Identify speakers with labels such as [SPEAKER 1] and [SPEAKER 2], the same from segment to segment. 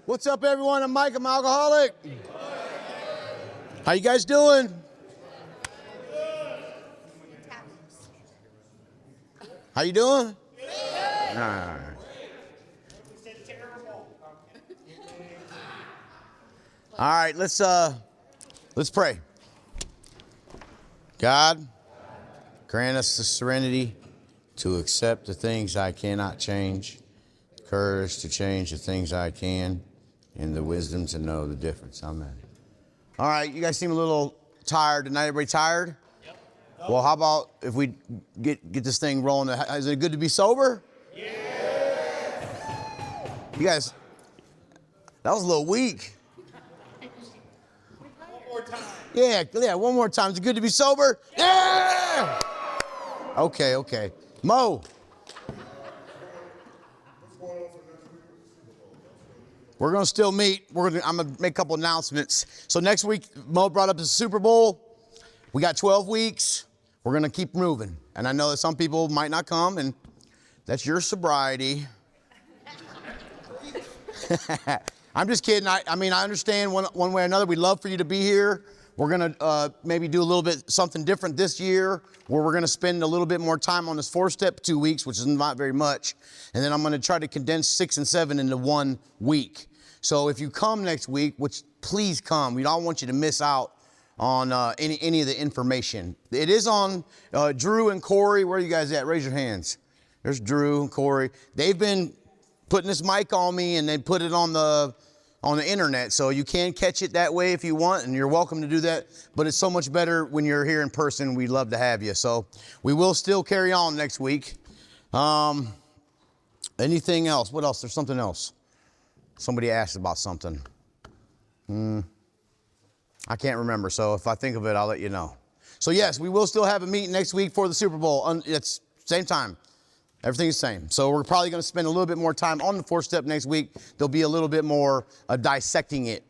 [SPEAKER 1] What's up, everyone? I'm Mike. I'm alcoholic. How you guys doing? How you doing? All right. All right, let's pray. God, grant us the serenity to accept the things I cannot change, courage to change the things I can, and the wisdom to know the difference. Amen. All right, you guys seem a little tired tonight. Everybody tired? Yep. Well, how about if we get this thing rolling? Is it good to be sober? Yeah. You guys, that was a little weak.
[SPEAKER 2] One more time.
[SPEAKER 1] Yeah, one more time. Is it good to be sober? Yeah! Okay. Mo. We're going to still meet. I'm going to make a couple announcements. So next week, Mo brought up the Super Bowl. We got 12 weeks. We're going to keep moving. And I know that some people might not come, and that's your sobriety. I'm just kidding. I mean, I understand one way or another. We'd love for you to be here. We're going to maybe do a little bit something different this year, where we're going to spend a little bit more time on this 4-step 2 weeks, which is not very much. And then I'm going to try to condense 6 and 7 into 1 week. So if you come next week, which please come, we don't want you to miss out on any of the information. It is on Drew and Corey. Where are you guys at? Raise your hands. There's Drew and Corey. They've been putting this mic on me, and they put it on the internet, so you can catch it that way if you want, and you're welcome to do that. But it's so much better when you're here in person. We'd love to have you. So we will still carry on next week. Anything else? What else? There's something else. Somebody asked about something. I can't remember, so if I think of it, I'll let you know. So yes, we will still have a meeting next week for the Super Bowl. It's same time. Everything's the same. So we're probably going to spend a little bit more time on the 4-step next week. There'll be a little bit more dissecting it,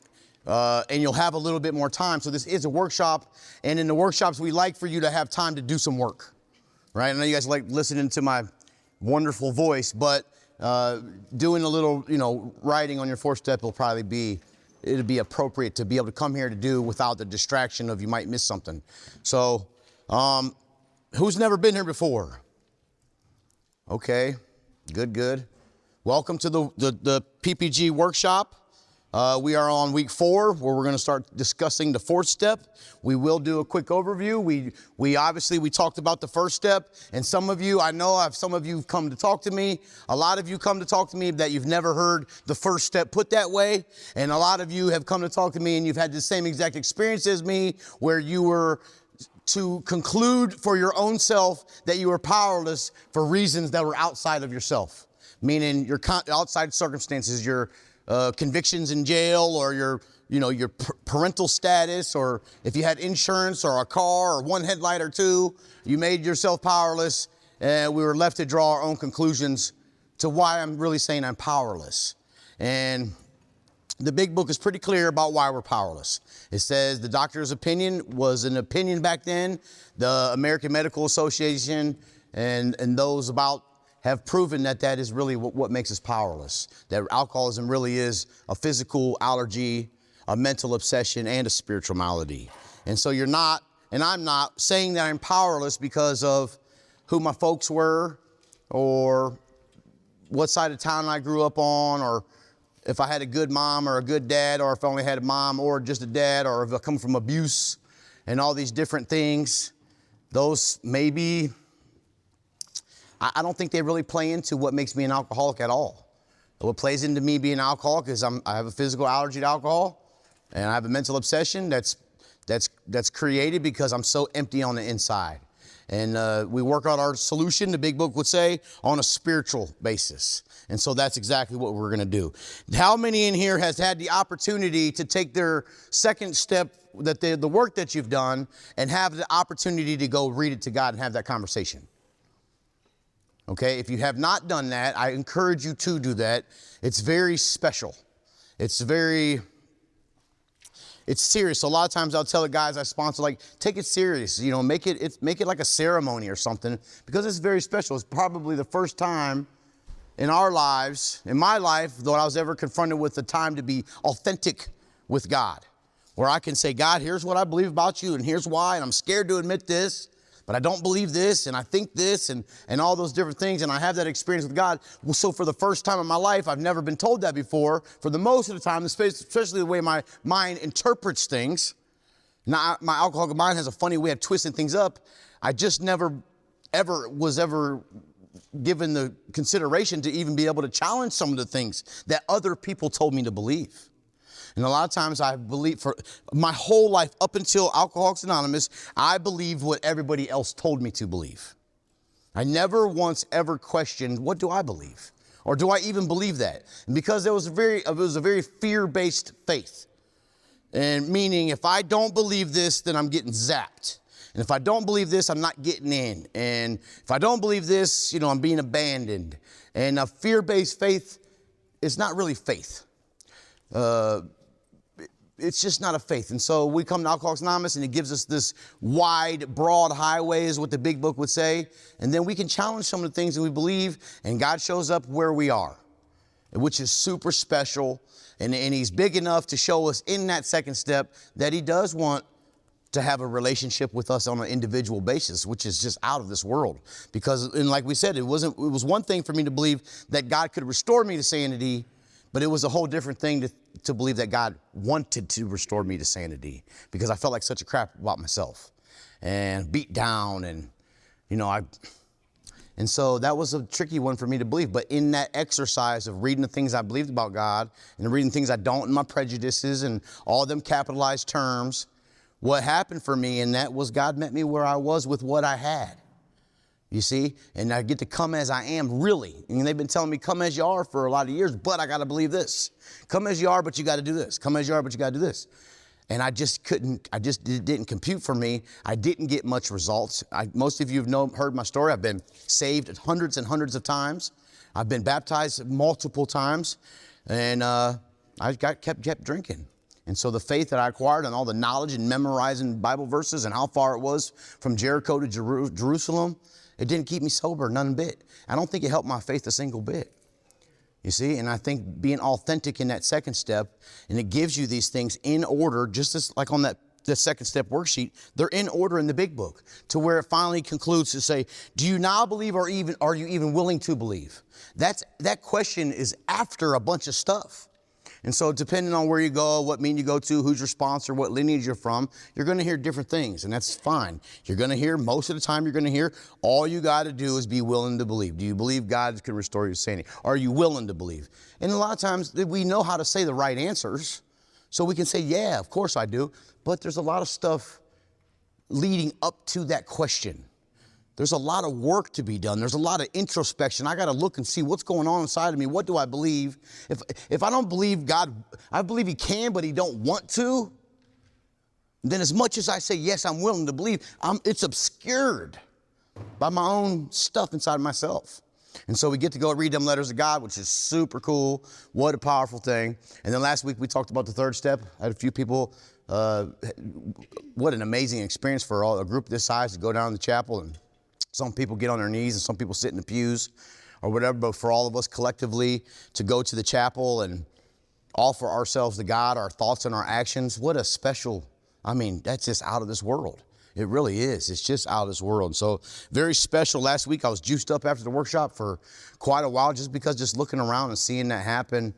[SPEAKER 1] and you'll have a little bit more time. So this is a workshop, and in the workshops, we like for you to have time to do some work, right? I know you guys like listening to my wonderful voice, but doing a little, writing on your 4-step will probably it'll be appropriate to be able to come here to do without the distraction of you might miss something. So who's never been here before? Okay, good. Welcome to the PPG workshop. We are on week 4, where we're going to start discussing the 4th step. We will do a quick overview. We obviously talked about the 1st step, and some of you have come to talk to me. A lot of you come to talk to me that you've never heard the 1st step put that way, and a lot of you have come to talk to me and you've had the same exact experience as me, where you were to conclude for your own self that you are powerless for reasons that were outside of yourself, meaning your outside circumstances, your convictions in jail, or your parental status, or if you had insurance or a car or 1 headlight or 2, you made yourself powerless, and we were left to draw our own conclusions to why I'm really saying I'm powerless. And the big book is pretty clear about why we're powerless. It says the doctor's opinion was an opinion back then. The American Medical Association and those about have proven that is really what makes us powerless. That alcoholism really is a physical allergy, a mental obsession, and a spiritual malady. And so you're not, and I'm not, saying that I'm powerless because of who my folks were, or what side of town I grew up on, or if I had a good mom or a good dad, or if I only had a mom or just a dad, or if I come from abuse and all these different things. Those maybe, I don't think they really play into what makes me an alcoholic at all. What plays into me being an alcoholic is I have a physical allergy to alcohol, and I have a mental obsession that's created because I'm so empty on the inside. And we work out our solution, the big book would say, on a spiritual basis. And so that's exactly what we're going to do. How many in here has had the opportunity to take their 2nd step, that the work that you've done, and have the opportunity to go read it to God and have that conversation? Okay, if you have not done that, I encourage you to do that. It's very special. It's serious. So a lot of times I'll tell the guys I sponsor, take it serious. Make it like a ceremony or something, because it's very special. It's probably the first time in our lives, in my life, though I was ever confronted with the time to be authentic with God, where I can say, God, here's what I believe about you, and here's why, and I'm scared to admit this, but I don't believe this, and I think this, and all those different things, and I have that experience with God. Well, so for the first time in my life, I've never been told that before. For the most of the time, especially the way my mind interprets things. Now, my alcoholic mind has a funny way of twisting things up. I just never, was ever given the consideration to even be able to challenge some of the things that other people told me to believe. And a lot of times I believe for my whole life up until Alcoholics Anonymous, I believed what everybody else told me to believe. I never once ever questioned, what do I believe? Or do I even believe that? And because it was a very fear-based faith. And meaning if I don't believe this, then I'm getting zapped. And if I don't believe this, I'm not getting in. And if I don't believe this, I'm being abandoned. And a fear-based faith is not really faith. It's just not a faith. And so we come to Alcoholics Anonymous, and it gives us this wide, broad highway is what the big book would say. And then we can challenge some of the things that we believe, and God shows up where we are, which is super special. And he's big enough to show us in that second step that he does want to have a relationship with us on an individual basis, which is just out of this world. Because, and like we said, it was one thing for me to believe that God could restore me to sanity, but it was a whole different thing to believe that God wanted to restore me to sanity, because I felt like such a crap about myself and beat down, and and so that was a tricky one for me to believe. But in that exercise of reading the things I believed about God and reading things I don't, and my prejudices and all them capitalized terms, what happened for me in that was God met me where I was with what I had. You see, and I get to come as I am, really. And they've been telling me, come as you are for a lot of years, but I got to believe this. Come as you are, but you got to do this. Come as you are, but you got to do this. And it didn't compute for me. I didn't get much results. Most of you have heard my story. I've been saved hundreds and hundreds of times. I've been baptized multiple times. And I kept drinking. And so the faith that I acquired and all the knowledge and memorizing Bible verses and how far it was from Jericho to Jerusalem, it didn't keep me sober, none bit. I don't think it helped my faith a single bit. You see, and I think being authentic in that second step, and it gives you these things in order, just as like on the second step worksheet, they're in order in the big book, to where it finally concludes to say, do you now believe, or are you even willing to believe? That question is after a bunch of stuff. And so depending on where you go, what meeting you go to, who's your sponsor, what lineage you're from, you're going to hear different things, and that's fine. You're going to hear, most of the time you're going to hear, all you got to do is be willing to believe. Do you believe God can restore your sanity? Are you willing to believe? And a lot of times we know how to say the right answers, so we can say, yeah, of course I do. But there's a lot of stuff leading up to that question. There's a lot of work to be done. There's a lot of introspection. I got to look and see what's going on inside of me. What do I believe? If I don't believe God, I believe he can, but he don't want to, then as much as I say, yes, I'm willing to believe, it's obscured by my own stuff inside of myself. And so we get to go read them letters of God, which is super cool. What a powerful thing. And then last week we talked about the third step. I had a few people, what an amazing experience for a group this size to go down to the chapel, and some people get on their knees and some people sit in the pews or whatever, but for all of us collectively to go to the chapel and offer ourselves to God, our thoughts and our actions, what a special, that's just out of this world. It really is. It's just out of this world. And so very special. Last week I was juiced up after the workshop for quite a while, just because just looking around and seeing that happen,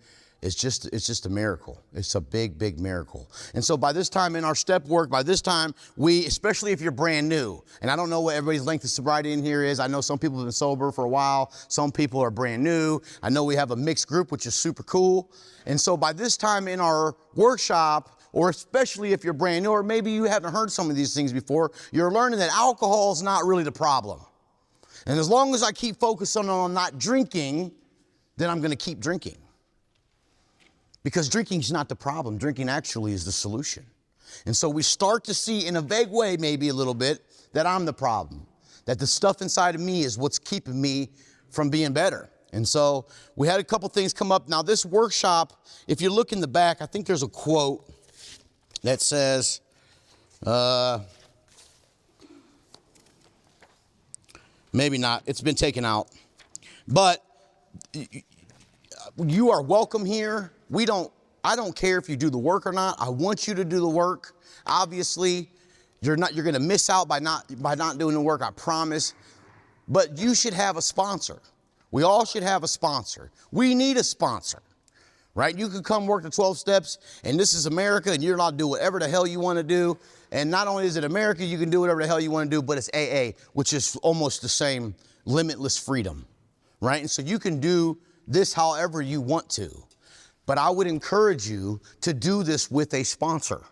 [SPEAKER 1] it's just a miracle. It's a big, big miracle. And so by this time in our step work, especially if you're brand new, and I don't know what everybody's length of sobriety in here is. I know some people have been sober for a while. Some people are brand new. I know we have a mixed group, which is super cool. And so by this time in our workshop, or especially if you're brand new, or maybe you haven't heard some of these things before, you're learning that alcohol is not really the problem. And as long as I keep focusing on not drinking, then I'm going to keep drinking. Because drinking is not the problem. Drinking actually is the solution. And so we start to see in a vague way, maybe a little bit, that I'm the problem. That the stuff inside of me is what's keeping me from being better. And so we had a couple things come up. Now this workshop, if you look in the back, I think there's a quote that says, maybe not, it's been taken out. But You are welcome here. I don't care if you do the work or not. I want you to do the work. Obviously, you're going to miss out by not doing the work, I promise. But you should have a sponsor. We all should have a sponsor. We need a sponsor, right? You can come work the 12 steps, and this is America, and you're allowed to do whatever the hell you want to do. And not only is it America, you can do whatever the hell you want to do, but it's AA, which is almost the same, limitless freedom, right? And so you can do this however you want to. But I would encourage you to do this with a sponsor.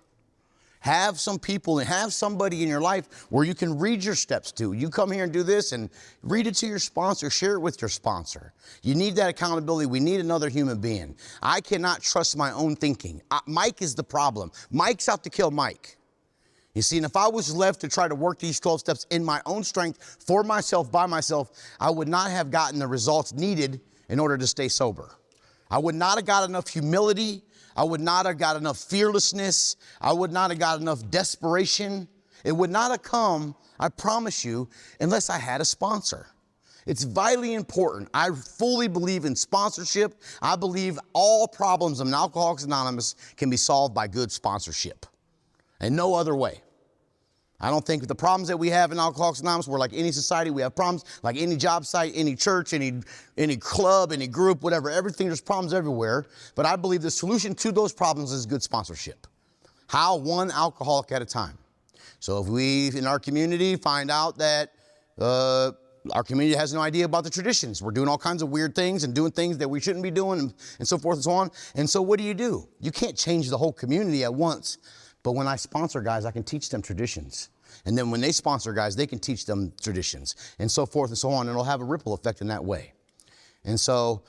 [SPEAKER 1] Have some people and have somebody in your life where you can read your steps to. You come here and do this and read it to your sponsor, share it with your sponsor. You need that accountability. We need another human being. I cannot trust my own thinking. Mike is the problem. Mike's out to kill Mike. You see, and if I was left to try to work these 12 steps in my own strength, for myself, by myself, I would not have gotten the results needed in order to stay sober. I would not have got enough humility. I would not have got enough fearlessness. I would not have got enough desperation. It would not have come, I promise you, unless I had a sponsor. It's vitally important. I fully believe in sponsorship. I believe all problems in Alcoholics Anonymous can be solved by good sponsorship and no other way. I don't think the problems that we have in Alcoholics Anonymous, we're like any society, we have problems like any job site, any church, any club, any group, whatever, everything, there's problems everywhere. But I believe the solution to those problems is good sponsorship. How? One alcoholic at a time. So if we in our community find out that our community has no idea about the traditions, we're doing all kinds of weird things and doing things that we shouldn't be doing and so forth and so on. And so what do? You can't change the whole community at once. But when I sponsor guys, I can teach them traditions. And then when they sponsor guys, they can teach them traditions and so forth and so on. And it'll have a ripple effect in that way. And so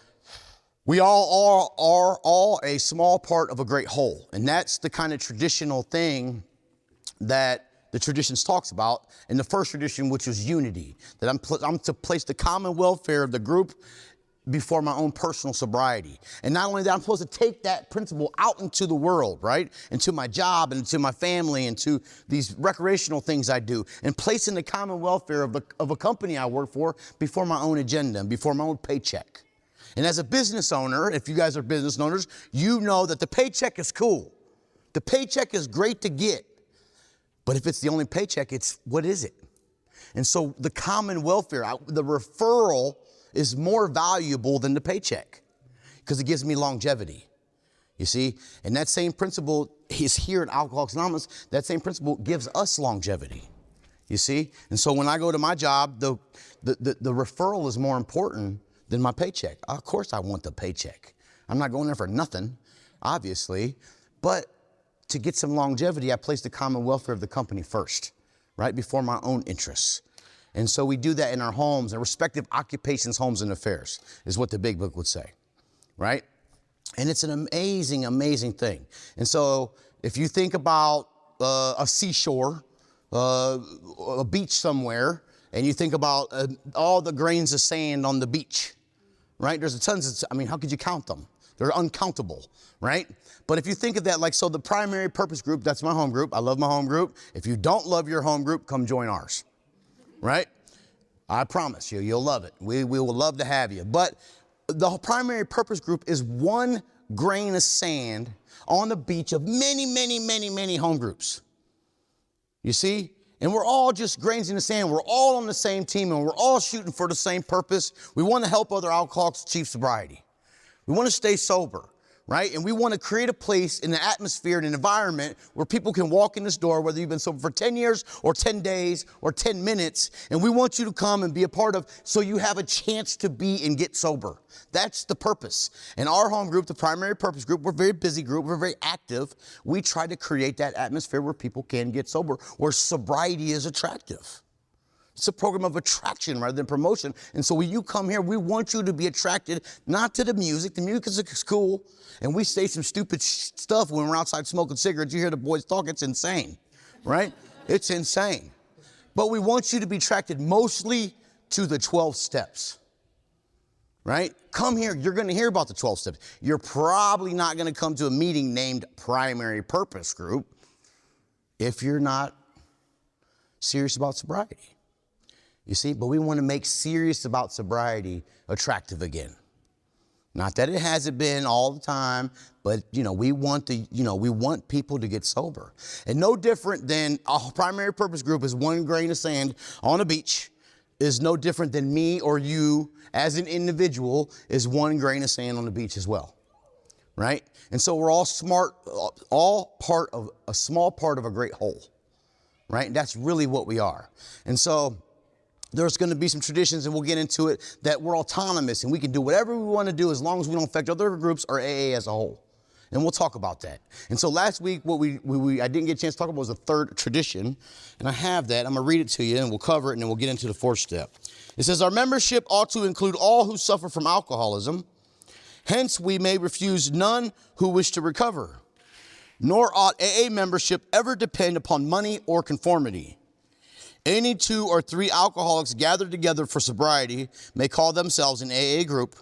[SPEAKER 1] we all are all a small part of a great whole. And that's the kind of traditional thing that the traditions talks about. In the first tradition, which was unity, that I'm to place the common welfare of the group before my own personal sobriety. And not only that, I'm supposed to take that principle out into the world, right? Into my job and into my family and to these recreational things I do, and placing the common welfare of a company I work for before my own agenda and before my own paycheck. And as a business owner, if you guys are business owners, you know that the paycheck is cool. The paycheck is great to get. But if it's the only paycheck, what is it? And so the common welfare, the referral is more valuable than the paycheck because it gives me longevity. You see? And that same principle is here at Alcoholics Anonymous. That same principle gives us longevity. You see? And so when I go to my job, the referral is more important than my paycheck. Of course I want the paycheck. I'm not going there for nothing, obviously. But to get some longevity, I place the common welfare of the company first, right? Before my own interests. And so we do that in our homes, and respective occupations, homes, and affairs is what the big book would say, right? And it's an amazing, amazing thing. And so if you think about a seashore, a beach somewhere, and you think about all the grains of sand on the beach, right? There's tons of, how could you count them? They're uncountable, right? But if you think of that, so the primary purpose group, that's my home group. I love my home group. If you don't love your home group, come join ours. Right? I promise you, you'll love it. We will love to have you. But the primary purpose group is one grain of sand on the beach of many, many, many, many home groups. You see? And we're all just grains in the sand. We're all on the same team, and we're all shooting for the same purpose. We want to help other alcoholics achieve sobriety. We want to stay sober. Right? And we want to create a place in an atmosphere and an environment where people can walk in this door, whether you've been sober for 10 years or 10 days or 10 minutes. And we want you to come and be a part of, so you have a chance to be and get sober. That's the purpose. And our home group, the primary purpose group, we're a very busy group. We're very active. We try to create that atmosphere where people can get sober, where sobriety is attractive. It's a program of attraction rather than promotion. And so when you come here, we want you to be attracted not to the music. The music is cool. And we say some stupid stuff when we're outside smoking cigarettes. You hear the boys talk, it's insane, right? It's insane. But we want you to be attracted mostly to the 12 steps, right? Come here. You're going to hear about the 12 steps. You're probably not going to come to a meeting named Primary Purpose Group if you're not serious about sobriety. You see, but we want to make serious about sobriety attractive again. Not that it hasn't been all the time, but we want people to get sober. And no different than a primary purpose group is one grain of sand on a beach, is no different than me or you as an individual is one grain of sand on the beach as well. Right? And so we're all part of a small part of a great whole. Right? And that's really what we are. And so there's going to be some traditions, and we'll get into it, that we're autonomous and we can do whatever we want to do as long as we don't affect other groups or AA as a whole. And we'll talk about that. And so last week, what I didn't get a chance to talk about was the third tradition. And I have that. I'm going to read it to you, and we'll cover it, and then we'll get into the fourth step. It says, our membership ought to include all who suffer from alcoholism. Hence, we may refuse none who wish to recover. Nor ought AA membership ever depend upon money or conformity. Any 2 or 3 alcoholics gathered together for sobriety may call themselves an AA group,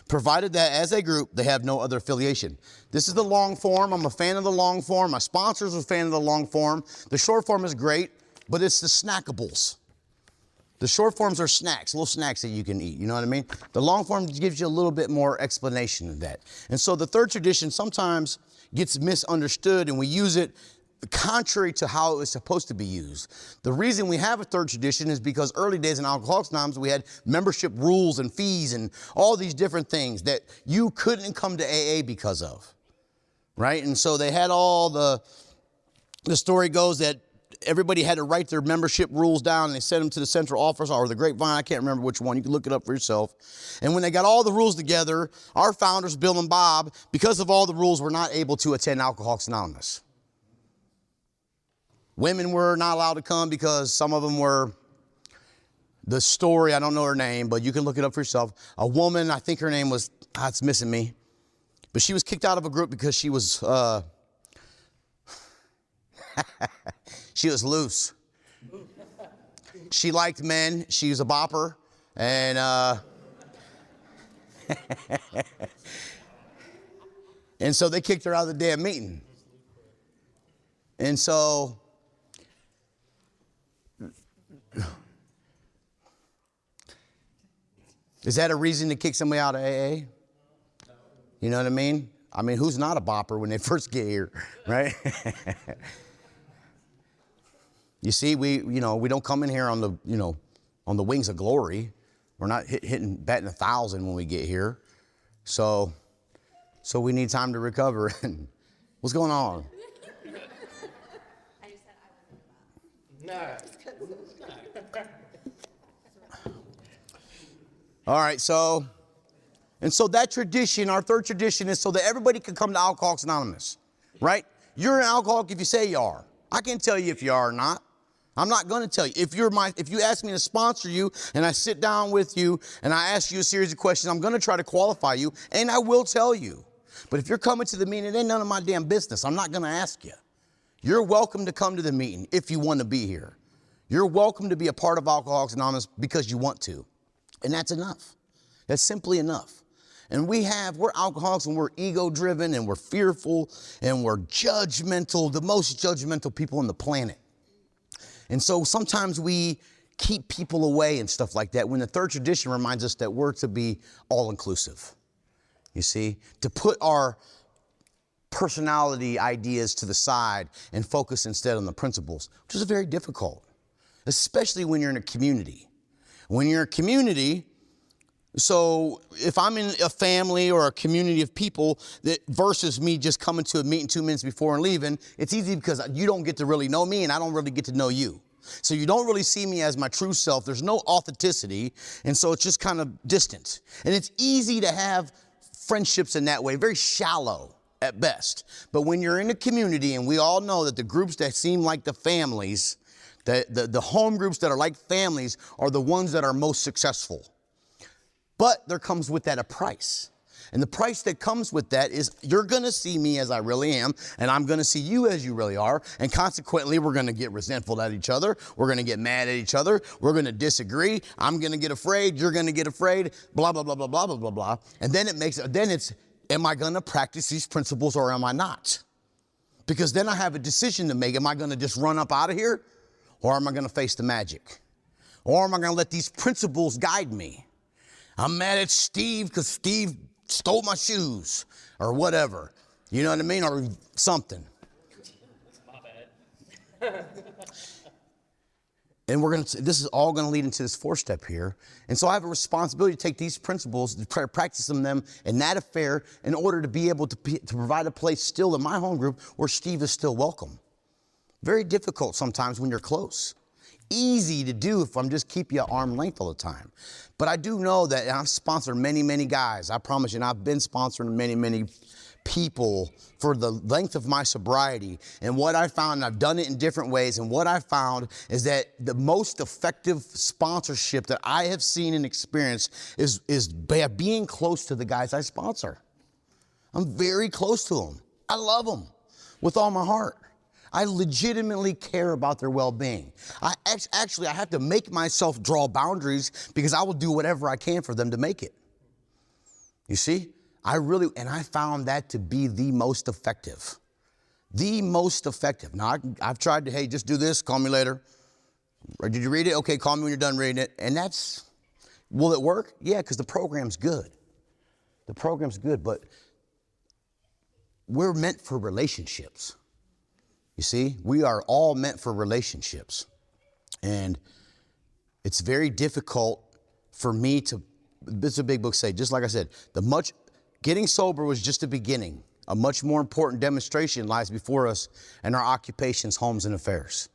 [SPEAKER 1] provided that as a group, they have no other affiliation. This is the long form. I'm a fan of the long form. My sponsors are a fan of the long form. The short form is great, but it's the snackables. The short forms are snacks, little snacks that you can eat. You know what I mean? The long form gives you a little bit more explanation of that. And so the third tradition sometimes gets misunderstood, and we use it contrary to how it was supposed to be used. The reason we have a third tradition is because early days in Alcoholics Anonymous, we had membership rules and fees and all these different things that you couldn't come to AA because of, right? And so they had all the story goes that everybody had to write their membership rules down, and they sent them to the central office or the grapevine. I can't remember which one. You can look it up for yourself. And when they got all the rules together, our founders, Bill and Bob, because of all the rules, were not able to attend Alcoholics Anonymous. Women were not allowed to come because some of them were, the story, I don't know her name, but you can look it up for yourself. A woman, I think her name was, it's missing me, but she was kicked out of a group because she was, she was loose. She liked men. She was a bopper. And, and so they kicked her out of the damn meeting. And so, is that a reason to kick somebody out of AA? You know what I mean? I mean, who's not a bopper when they first get here, right? You see, we don't come in here on the wings of glory. We're not batting 1,000 when we get here. So we need time to recover. What's going on?
[SPEAKER 2] I just said I wasn't about.
[SPEAKER 3] No.
[SPEAKER 1] All right, so that tradition, our third tradition, is so that everybody can come to Alcoholics Anonymous, right? You're an alcoholic if you say you are. I can't tell you if you are or not. I'm not going to tell you. If you ask me to sponsor you and I sit down with you and I ask you a series of questions, I'm going to try to qualify you, and I will tell you. But if you're coming to the meeting, it ain't none of my damn business. I'm not going to ask you. You're welcome to come to the meeting if you want to be here. You're welcome to be a part of Alcoholics Anonymous because you want to. And that's enough. That's simply enough. And we're alcoholics, and we're ego-driven, and we're fearful, and we're judgmental, the most judgmental people on the planet. And so sometimes we keep people away and stuff like that, when the third tradition reminds us that we're to be all-inclusive. You see, to put our personality ideas to the side and focus instead on the principles, which is very difficult, especially when you're in a community. When you're in a community, so if I'm in a family or a community of people that versus me just coming to a meeting 2 minutes before and leaving, it's easy because you don't get to really know me and I don't really get to know you. So you don't really see me as my true self. There's no authenticity. And so it's just kind of distant. And it's easy to have friendships in that way, very shallow at best. But when you're in a community, and we all know that the groups that seem like the families, the home groups that are like families are the ones that are most successful. But there comes with that a price. And the price that comes with that is you're going to see me as I really am, and I'm going to see you as you really are, and consequently, we're going to get resentful at each other. We're going to get mad at each other. We're going to disagree. I'm going to get afraid. You're going to get afraid, blah, blah, blah, blah, blah, blah, blah, blah. And then am I going to practice these principles or am I not? Because then I have a decision to make. Am I going to just run up out of here, or am I going to face the magic? Or am I going to let these principles guide me? I'm mad at Steve because Steve stole my shoes or whatever. You know what I mean? Or something.
[SPEAKER 2] My bad.
[SPEAKER 1] And this is all going to lead into this 4-step here. And so I have a responsibility to take these principles, to practice them in that affair in order to be able to provide a place still in my home group where Steve is still welcome. Very difficult sometimes when you're close. Easy to do if I'm just keep you at arm's length all the time. But I do know that I've sponsored many, many guys. I promise you, and I've been sponsoring many, many people for the length of my sobriety. And what I found, and I've done it in different ways, and what I found is that the most effective sponsorship that I have seen and experienced is by being close to the guys I sponsor. I'm very close to them. I love them with all my heart. I legitimately care about their well-being. I have to make myself draw boundaries because I will do whatever I can for them to make it. You see? And I found that to be the most effective. The most effective. Now, I've tried to, hey, just do this, call me later. Or did you read it? Okay, call me when you're done reading it. And will it work? Yeah, because the program's good. The program's good, but we're meant for relationships. You see, we are all meant for relationships. And it's very difficult for me this is a big book say, just like I said, getting sober was just the beginning. A much more important demonstration lies before us in our occupations, homes, and affairs,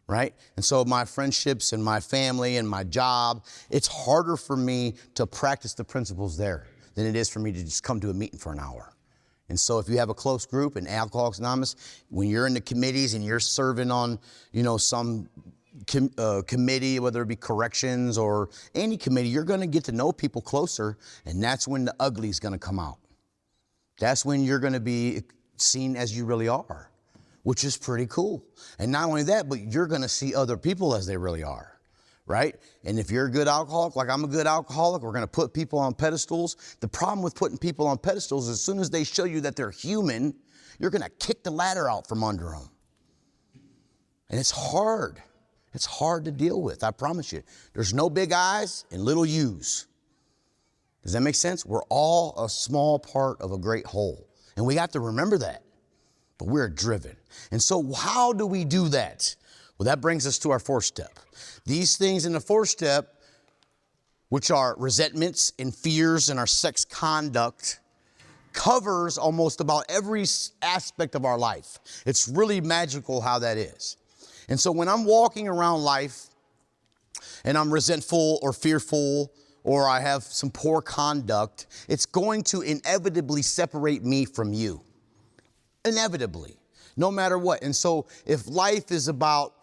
[SPEAKER 1] right? And so my friendships and my family and my job, it's harder for me to practice the principles there than it is for me to just come to a meeting for an hour. And so if you have a close group in Alcoholics Anonymous, when you're in the committees and you're serving on, some committee, whether it be corrections or any committee, you're going to get to know people closer, and that's when the ugly is going to come out. That's when you're going to be seen as you really are, which is pretty cool. And not only that, but you're going to see other people as they really are. Right? And if you're a good alcoholic, like I'm a good alcoholic, we're going to put people on pedestals. The problem with putting people on pedestals is as soon as they show you that they're human, you're going to kick the ladder out from under them. And it's hard. It's hard to deal with, I promise you. There's no big I's and little U's. Does that make sense? We're all a small part of a great whole. And we have to remember that. But we're driven. And so how do we do that? Well, that brings us to our 4th step. These things in the 4th step, which are resentments and fears and our sex conduct, covers almost about every aspect of our life. It's really magical how that is. And so when I'm walking around life and I'm resentful or fearful or I have some poor conduct, it's going to inevitably separate me from you. Inevitably, no matter what. And so if life is about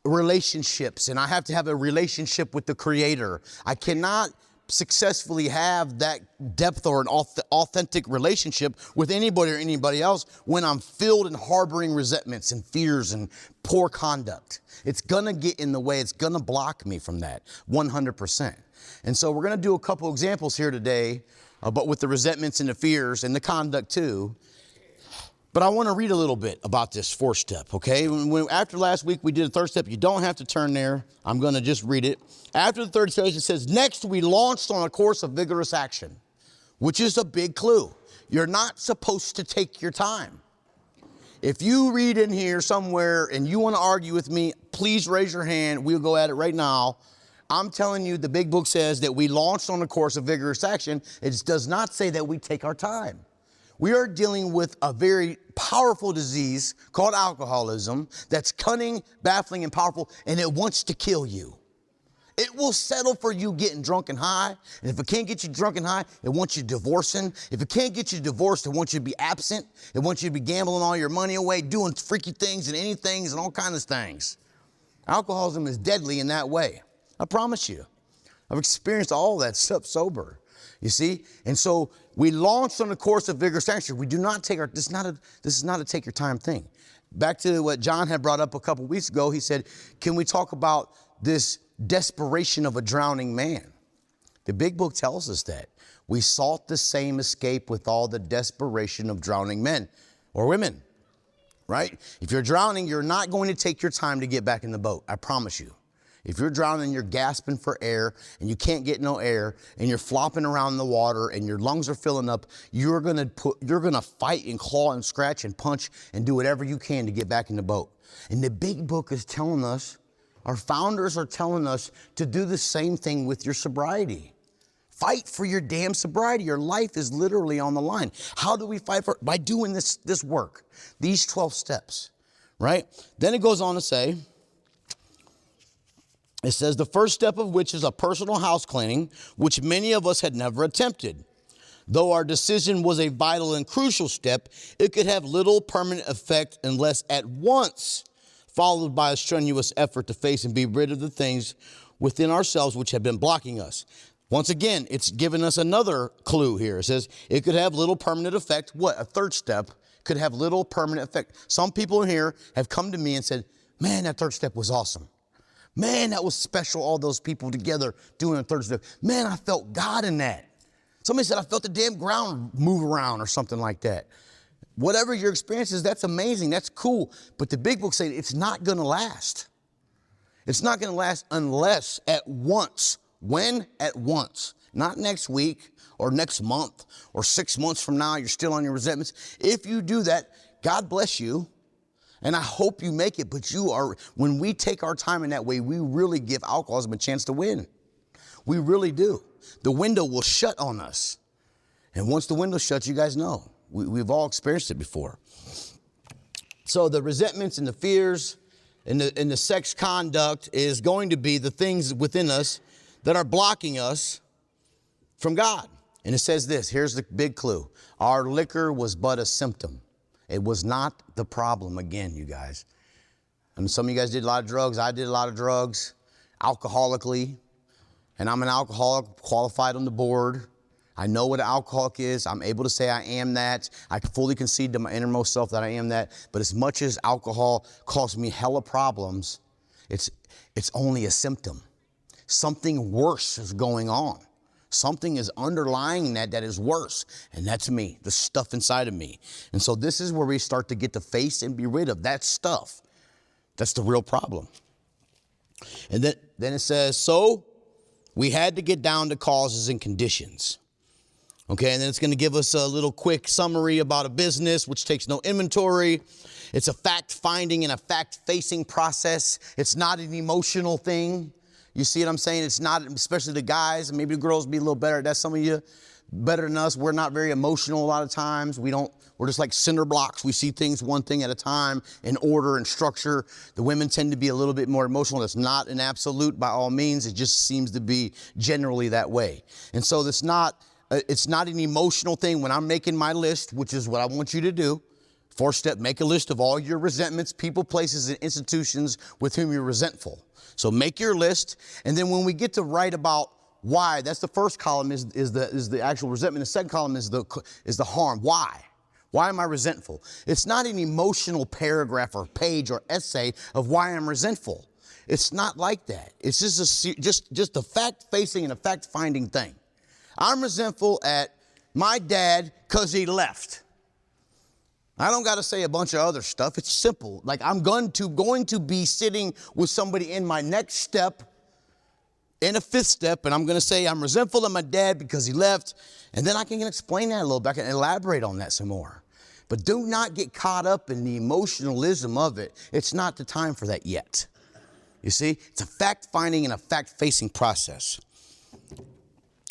[SPEAKER 1] relationships and I have to have a relationship with the Creator, I cannot successfully have that depth or an authentic relationship with anybody or anybody else when I'm filled and harboring resentments and fears and poor conduct. It's going to get in the way. It's going to block me from that 100%. And so we're going to do a couple examples here today, but with the resentments and the fears and the conduct too. But I want to read a little bit about this 4th step, okay? After last week, we did a 3rd step. You don't have to turn there. I'm going to just read it. After the 3rd step, it says, next, we launched on a course of vigorous action, which is a big clue. You're not supposed to take your time. If you read in here somewhere and you want to argue with me, please raise your hand. We'll go at it right now. I'm telling you, the big book says that we launched on a course of vigorous action. It does not say that we take our time. We are dealing with a very powerful disease called alcoholism that's cunning, baffling, and powerful, and it wants to kill you. It will settle for you getting drunk and high, and if it can't get you drunk and high, it wants you divorcing. If it can't get you divorced, it wants you to be absent. It wants you to be gambling all your money away, doing freaky things and any things and all kinds of things. Alcoholism is deadly in that way. I promise you. I've experienced all that stuff sober. You see? And so we launched on the course of vigorous action. We do not take this is not a take your time thing. Back to what John had brought up a couple weeks ago, he said, can we talk about this desperation of a drowning man? The big book tells us that. We sought the same escape with all the desperation of drowning men or women, right? If you're drowning, you're not going to take your time to get back in the boat. I promise you. If you're drowning and you're gasping for air and you can't get no air and you're flopping around in the water and your lungs are filling up, you're gonna fight and claw and scratch and punch and do whatever you can to get back in the boat. And the big book is telling us, our founders are telling us to do the same thing with your sobriety. Fight for your damn sobriety. Your life is literally on the line. How do we fight for it? By doing this work, these 12 steps, right? Then it goes on to say, it says, the first step of which is a personal house cleaning, which many of us had never attempted. Though our decision was a vital and crucial step, it could have little permanent effect unless at once followed by a strenuous effort to face and be rid of the things within ourselves which have been blocking us. Once again, it's given us another clue here. It says it could have little permanent effect. What? A third step could have little permanent effect. Some people in here have come to me and said, man, that third step was awesome. Man, that was special, all those people together doing a third step. Man, I felt God in that. Somebody said, I felt the damn ground move around or something like that. Whatever your experience is, that's amazing. That's cool. But the big book says it's not going to last. It's not going to last unless at once. When? At once. Not next week or next month or 6 months from now, you're still on your resentments. If you do that, God bless you. And I hope you make it. But when we take our time in that way, we really give alcoholism a chance to win. We really do. The window will shut on us. And once the window shuts, you guys know. We've all experienced it before. So the resentments and the fears and the sex conduct is going to be the things within us that are blocking us from God. And it says this, here's the big clue. Our liquor was but a symptom. It was not the problem again, you guys. And some of you guys did a lot of drugs. I did a lot of drugs, alcoholically. And I'm an alcoholic, qualified on the board. I know what an alcoholic is. I'm able to say I am that. I can fully concede to my innermost self that I am that. But as much as alcohol caused me hella problems, it's only a symptom. Something worse is going on. Something is underlying that is worse. And that's me, the stuff inside of me. And so this is where we start to get to face and be rid of that stuff. That's the real problem. And then it says, so we had to get down to causes and conditions. Okay, and then it's going to give us a little quick summary about a business which takes no inventory. It's a fact-finding and a fact-facing process. It's not an emotional thing. You see what I'm saying? It's not, especially the guys, maybe the girls be a little better at that. Some of you better than us. We're not very emotional a lot of times. We're just like cinder blocks. We see things one thing at a time in order and structure. The women tend to be a little bit more emotional. That's not an absolute by all means. It just seems to be generally that way. And so it's not an emotional thing. When I'm making my list, which is what I want you to do, 4-step, make a list of all your resentments, people, places, and institutions with whom you're resentful. So make your list, and then when we get to write about why, that's the first column is the actual resentment. The second column is the harm. Why? Why am I resentful? It's not an emotional paragraph or page or essay of why I'm resentful. It's not like that. It's just a fact-facing and a fact-finding thing. I'm resentful at my dad because he left. I don't got to say a bunch of other stuff. It's simple. Like I'm going to be sitting with somebody in my next step, in a 5th step, and I'm going to say I'm resentful of my dad because he left, and then I can explain that a little bit. I can elaborate on that some more. But do not get caught up in the emotionalism of it. It's not the time for that yet. You see, it's a fact-finding and a fact-facing process.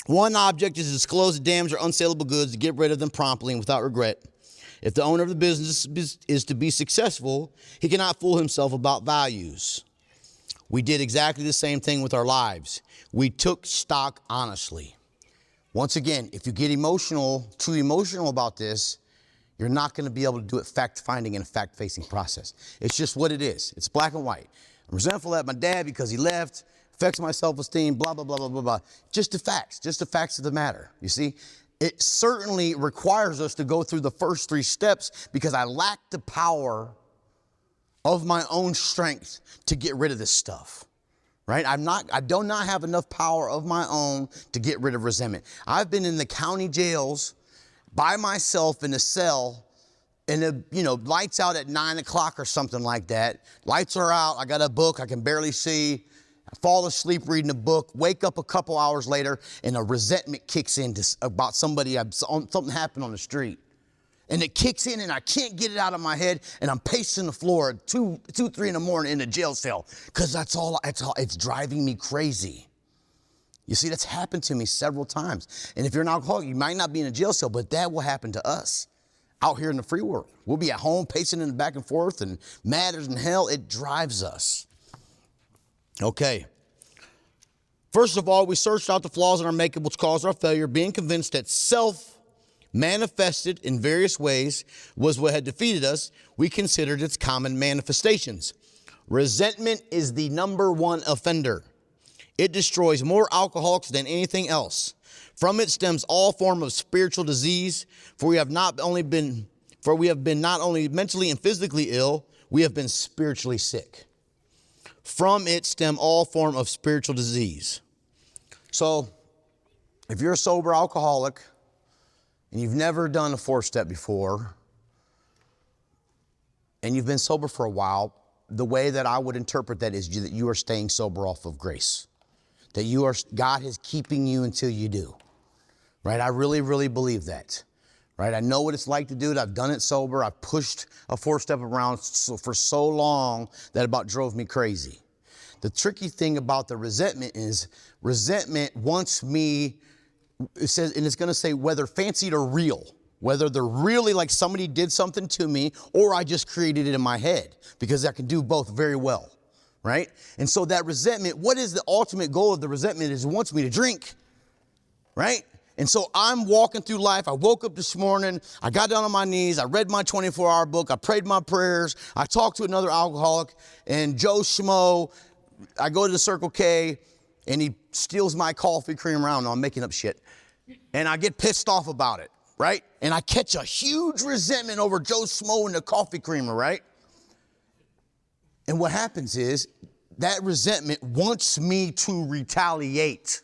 [SPEAKER 1] One object is to disclose the damaged or unsaleable goods to get rid of them promptly and without regret. If the owner of the business is to be successful, he cannot fool himself about values. We did exactly the same thing with our lives. We took stock honestly. Once again, if you get too emotional about this, you're not going to be able to do it fact-finding and a fact-facing process. It's just what it is. It's black and white. I'm resentful at my dad because he left, affects my self-esteem, blah, blah, blah, blah, blah, blah. Just the facts of the matter, you see? It certainly requires us to go through the first 3 steps because I lack the power of my own strength to get rid of this stuff, right? I do not have enough power of my own to get rid of resentment. I've been in the county jails by myself in a cell and lights out at 9 o'clock or something like that. Lights are out. I got a book. I can barely see. fall asleep reading a book, wake up a couple hours later, and a resentment kicks in about something happened on the street. And it kicks in and I can't get it out of my head, and I'm pacing the floor at 3 in the morning in a jail cell because it's driving me crazy. You see, that's happened to me several times. And if you're an alcoholic, you might not be in a jail cell, but that will happen to us out here in the free world. We'll be at home pacing in the back and forth and mad as in hell. It drives us. Okay. First of all, we searched out the flaws in our makeup which caused our failure, being convinced that self manifested in various ways was what had defeated us. We considered its common manifestations. Resentment is the number one offender. It destroys more alcoholics than anything else. From it stems all form of spiritual disease, for we have been not only mentally and physically ill, we have been spiritually sick. From it stem all form of spiritual disease. So, if you're a sober alcoholic and you've never done a 4-step before, and you've been sober for a while, the way that I would interpret that is that you are staying sober off of grace. That God is keeping you until you do. Right? I really, really believe that. Right? I know what it's like to do it. I've done it sober. I've pushed a 4-step around for so long that it about drove me crazy. The tricky thing about the resentment is resentment wants me, it says, and it's going to say whether fancied or real. Whether they're really like somebody did something to me or I just created it in my head, because I can do both very well. Right? And so that resentment, what is the ultimate goal of the resentment is it wants me to drink. Right? And so I'm walking through life. I woke up this morning. I got down on my knees. I read my 24-hour book. I prayed my prayers. I talked to another alcoholic, and Joe Schmo, I go to the Circle K and he steals my coffee creamer. I don't know, I'm making up shit. And I get pissed off about it. Right? And I catch a huge resentment over Joe Schmo and the coffee creamer. Right? And what happens is that resentment wants me to retaliate.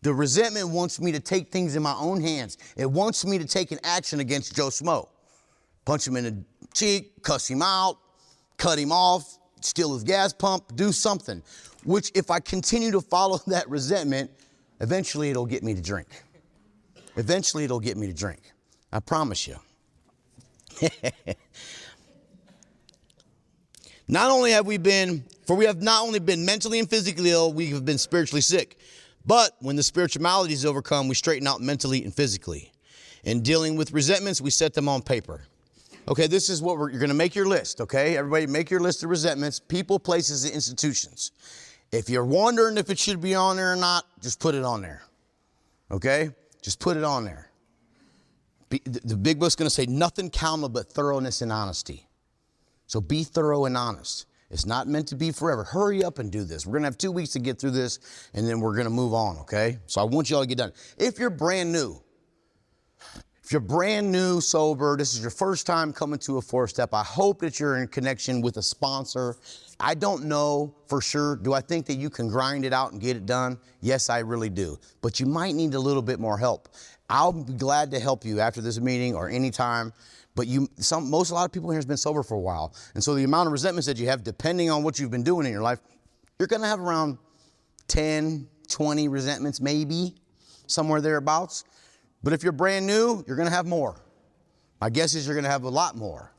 [SPEAKER 1] The resentment wants me to take things in my own hands. It wants me to take an action against Joe Schmo. Punch him in the cheek, cuss him out, cut him off, steal his gas pump, do something. Which if I continue to follow that resentment, eventually it'll get me to drink. Eventually it'll get me to drink. I promise you. We have not only been mentally and physically ill, we have been spiritually sick. But when the spiritual malady is overcome, we straighten out mentally and physically. In dealing with resentments, we set them on paper. Okay, this is what you're going to make your list, okay? Everybody make your list of resentments, people, places, and institutions. If you're wondering if it should be on there or not, just put it on there. Okay? Just put it on there. The big book's going to say nothing counted but thoroughness and honesty. So be thorough and honest. It's not meant to be forever. Hurry up and do this. We're going to have 2 weeks to get through this, and then we're going to move on, okay? So I want you all to get done. If you're brand new, sober, this is your first time coming to a 4-step, I hope that you're in connection with a sponsor. I don't know for sure. Do I think that you can grind it out and get it done? Yes, I really do. But you might need a little bit more help. I'll be glad to help you after this meeting or anytime. But a lot of people here has been sober for a while. And so the amount of resentments that you have, depending on what you've been doing in your life, you're going to have around 10, 20 resentments, maybe, somewhere thereabouts. But if you're brand new, you're going to have more. My guess is you're going to have a lot more.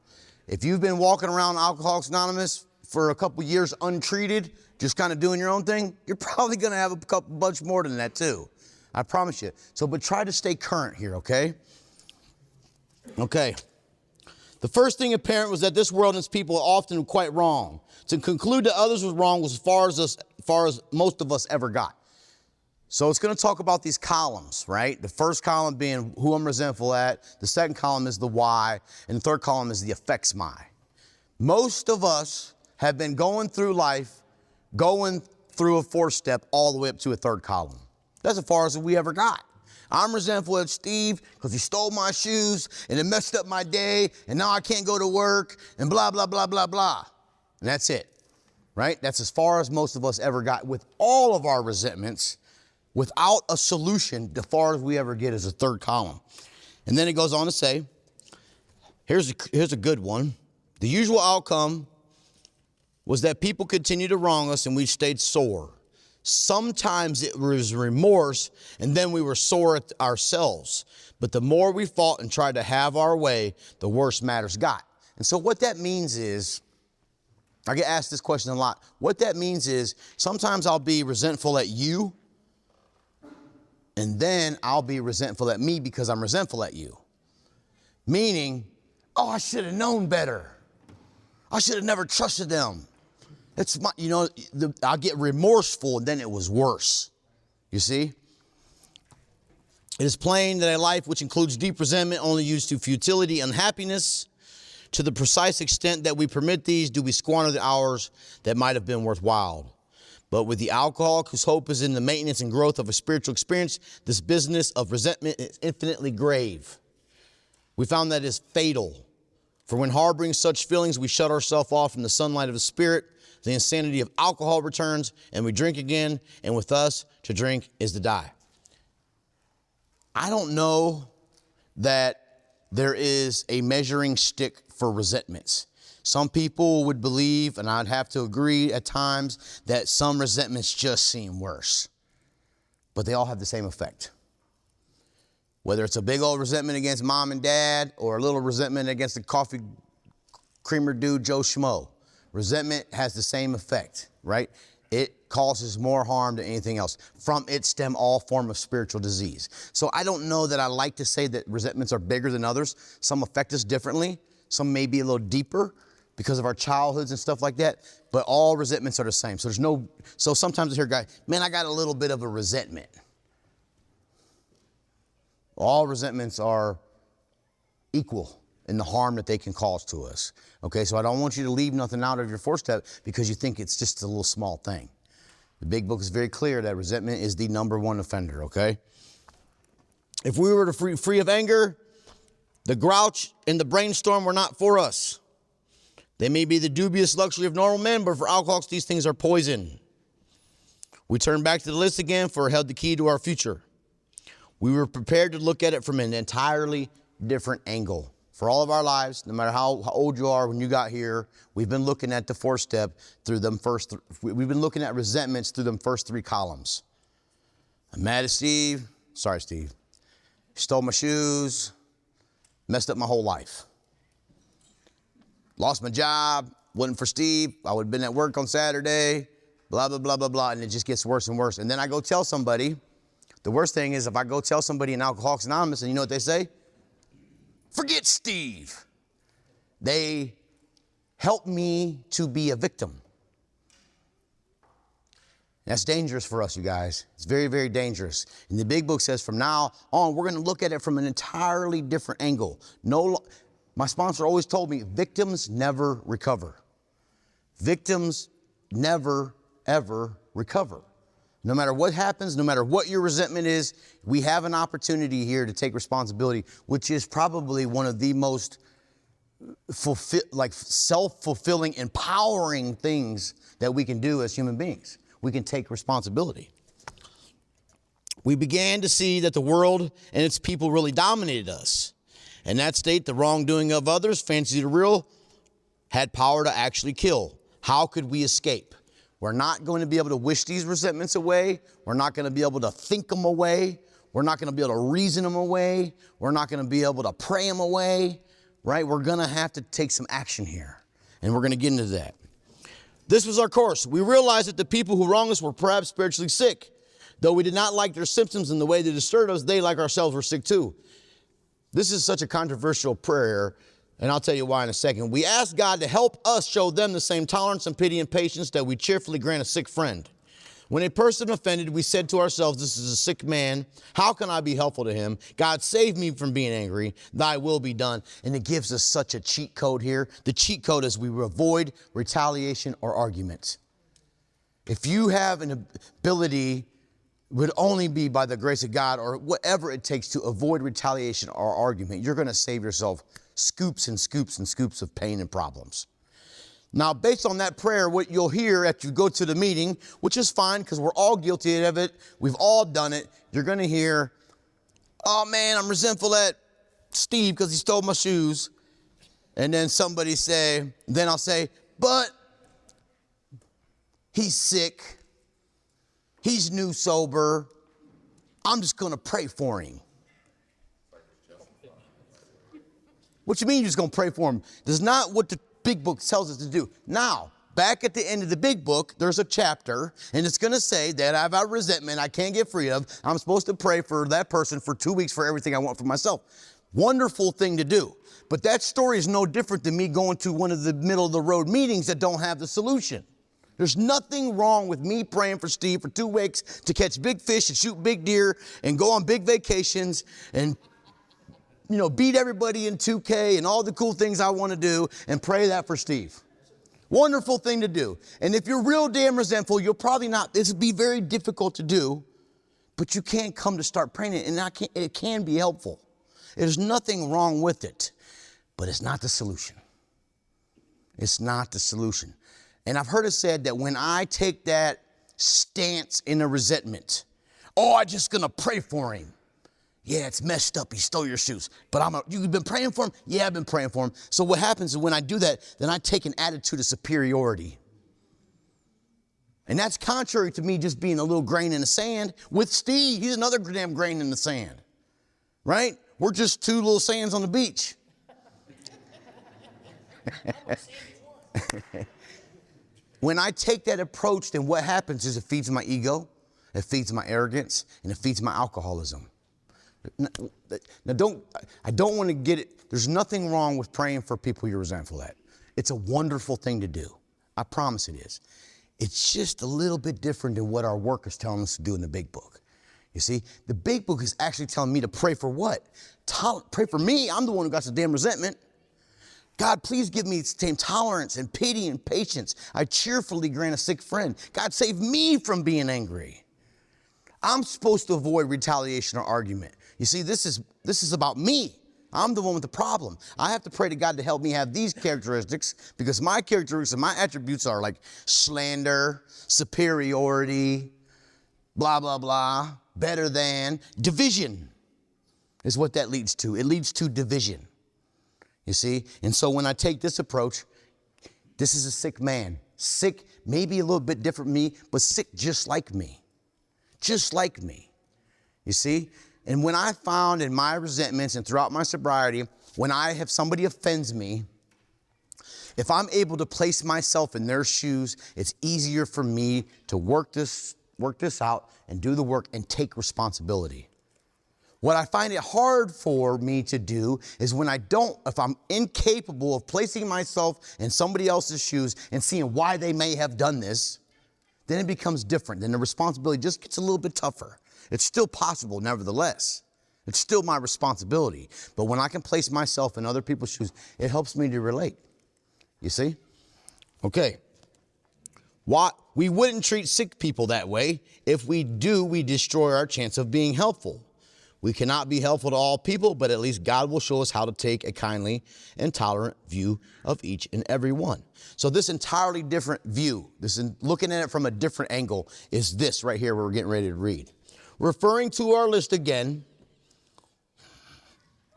[SPEAKER 1] If you've been walking around Alcoholics Anonymous for a couple years untreated, just kind of doing your own thing, you're probably going to have a bunch more than that too. I promise you. So, but try to stay current here, okay? Okay. The first thing apparent was that this world and its people are often quite wrong. To conclude that others was wrong was as far as most of us ever got. So it's going to talk about these columns, right? The first column being who I'm resentful at. The second column is the why. And the third column is the affects my. Most of us have been going through life, going through a 4-step all the way up to a third column. That's as far as we ever got. I'm resentful at Steve because he stole my shoes and it messed up my day and now I can't go to work and blah, blah, blah, blah, blah. And that's it, right? That's as far as most of us ever got with all of our resentments without a solution. The far as we ever get is a third column. And then it goes on to say, here's a good one. The usual outcome was that people continued to wrong us and we stayed sore. Sometimes it was remorse and then we were sore at ourselves. But the more we fought and tried to have our way, the worse matters got. And so what that means is, I get asked this question a lot. What that means is sometimes I'll be resentful at you and then I'll be resentful at me because I'm resentful at you. Meaning, oh, I should have known better. I should have never trusted them. It's my, I'll get remorseful and then it was worse. You see? It is plain that a life which includes deep resentment only leads to futility and unhappiness. To the precise extent that we permit these, do we squander the hours that might have been worthwhile. But with the alcoholic whose hope is in the maintenance and growth of a spiritual experience, this business of resentment is infinitely grave. We found that is fatal. For when harboring such feelings, we shut ourselves off from the sunlight of the Spirit. The insanity of alcohol returns, and we drink again. And with us, to drink is to die. I don't know that there is a measuring stick for resentments. Some people would believe, and I'd have to agree at times, that some resentments just seem worse. But they all have the same effect. Whether it's a big old resentment against mom and dad or a little resentment against the coffee creamer dude, Joe Schmo. Resentment has the same effect, right? It causes more harm than anything else. From it stem all form of spiritual disease. So I don't know that I like to say that resentments are bigger than others. Some affect us differently. Some may be a little deeper because of our childhoods and stuff like that. But all resentments are the same. So sometimes I hear guys, man, I got a little bit of a resentment. All resentments are equal in the harm that they can cause to us. Okay, so I don't want you to leave nothing out of your 4-step because you think it's just a little small thing. The big book is very clear that resentment is the number one offender, okay? If we were to free of anger, the grouch and the brainstorm were not for us. They may be the dubious luxury of normal men, but for alcoholics, these things are poison. We turn back to the list again for it held the key to our future. We were prepared to look at it from an entirely different angle. For all of our lives, no matter how old you are when you got here, we've been looking at the 4-step through them we've been looking at resentments through them first 3 columns. I'm mad at Steve. Sorry, Steve. He stole my shoes. Messed up my whole life. Lost my job. Wasn't for Steve. I would have been at work on Saturday. Blah, blah, blah, blah, blah. And it just gets worse and worse. And then I go tell somebody. The worst thing is if I go tell somebody in Alcoholics Anonymous and you know what they say? Forget Steve. They help me to be a victim. That's dangerous for us, you guys. It's very, very dangerous. And the big book says from now on, we're going to look at it from an entirely different angle. My sponsor always told me, victims never recover. Victims never, ever recover. No matter what happens, no matter what your resentment is, we have an opportunity here to take responsibility, which is probably one of the most self-fulfilling, empowering things that we can do as human beings. We can take responsibility. We began to see that the world and its people really dominated us. In that state, the wrongdoing of others, fancy the real, had power to actually kill. How could we escape? We're not going to be able to wish these resentments away. We're not going to be able to think them away. We're not going to be able to reason them away. We're not going to be able to pray them away, right? We're going to have to take some action here, and we're going to get into that. This was our course. We realized that the people who wronged us were perhaps spiritually sick. Though we did not like their symptoms and the way they disturbed us, they, like ourselves, were sick too. This is such a controversial prayer, and I'll tell you why in a second. We asked God to help us show them the same tolerance and pity and patience that we cheerfully grant a sick friend. When a person offended, we said to ourselves, this is a sick man. How can I be helpful to him? God, save me from being angry. Thy will be done. And it gives us such a cheat code here. The cheat code is we avoid retaliation or argument. If you have an ability, would only be by the grace of God or whatever it takes to avoid retaliation or argument, you're going to save yourself scoops and scoops and scoops of pain and problems. Now, based on that prayer, what you'll hear after you go to the meeting, which is fine because we're all guilty of it, we've all done it, you're going to hear, oh man, I'm resentful at Steve because he stole my shoes. And then then I'll say, but He's sick. He's new sober. I'm just going to pray for him. What you mean you're just going to pray for him? That's not what the big book tells us to do. Now, back at the end of the big book, there's a chapter, and it's going to say that I have a resentment I can't get free of. I'm supposed to pray for that person for 2 weeks for everything I want for myself. Wonderful thing to do. But that story is no different than me going to one of the middle of the road meetings that don't have the solution. There's nothing wrong with me praying for Steve for 2 weeks to catch big fish and shoot big deer and go on big vacations and beat everybody in 2K and all the cool things I want to do and pray that for Steve. Wonderful thing to do. And if you're real damn resentful, you'll probably not, this will be very difficult to do, but you can't come to start praying it, and it can be helpful. There's nothing wrong with it, but it's not the solution. It's not the solution. And I've heard it said that when I take that stance in a resentment, I'm just going to pray for him. Yeah, it's messed up. He stole your shoes. But you've been praying for him? Yeah, I've been praying for him. So what happens is when I do that, then I take an attitude of superiority. And that's contrary to me just being a little grain in the sand. With Steve, he's another damn grain in the sand. Right? We're just two little sands on the beach. When I take that approach, then what happens is it feeds my ego, it feeds my arrogance, and it feeds my alcoholism. Now, I don't want to get it. There's nothing wrong with praying for people you're resentful at. It's a wonderful thing to do. I promise it is. It's just a little bit different than what our work is telling us to do in the big book. You see, the big book is actually telling me to pray for what? Pray for me. I'm the one who got the damn resentment. God, please give me the same tolerance and pity and patience. I cheerfully grant a sick friend. God, save me from being angry. I'm supposed to avoid retaliation or argument. You see, this is about me. I'm the one with the problem. I have to pray to God to help me have these characteristics because my characteristics and my attributes are like slander, superiority, blah, blah, blah, better than. Division is what that leads to. It leads to division. You see? And so when I take this approach, this is a sick man. Sick, maybe a little bit different from me, but sick just like me. Just like me. You see? And when I found in my resentments and throughout my sobriety, when somebody offends me, if I'm able to place myself in their shoes, it's easier for me to work this out and do the work and take responsibility. What I find it hard for me to do is if I'm incapable of placing myself in somebody else's shoes and seeing why they may have done this, then it becomes different. Then the responsibility just gets a little bit tougher. It's still possible, nevertheless. It's still my responsibility. But when I can place myself in other people's shoes, it helps me to relate. You see? Okay. We wouldn't treat sick people that way. If we do, we destroy our chance of being helpful. We cannot be helpful to all people, but at least God will show us how to take a kindly and tolerant view of each and every one. So this entirely different view, looking at it from a different angle, is this right here where we're getting ready to read. Referring to our list again,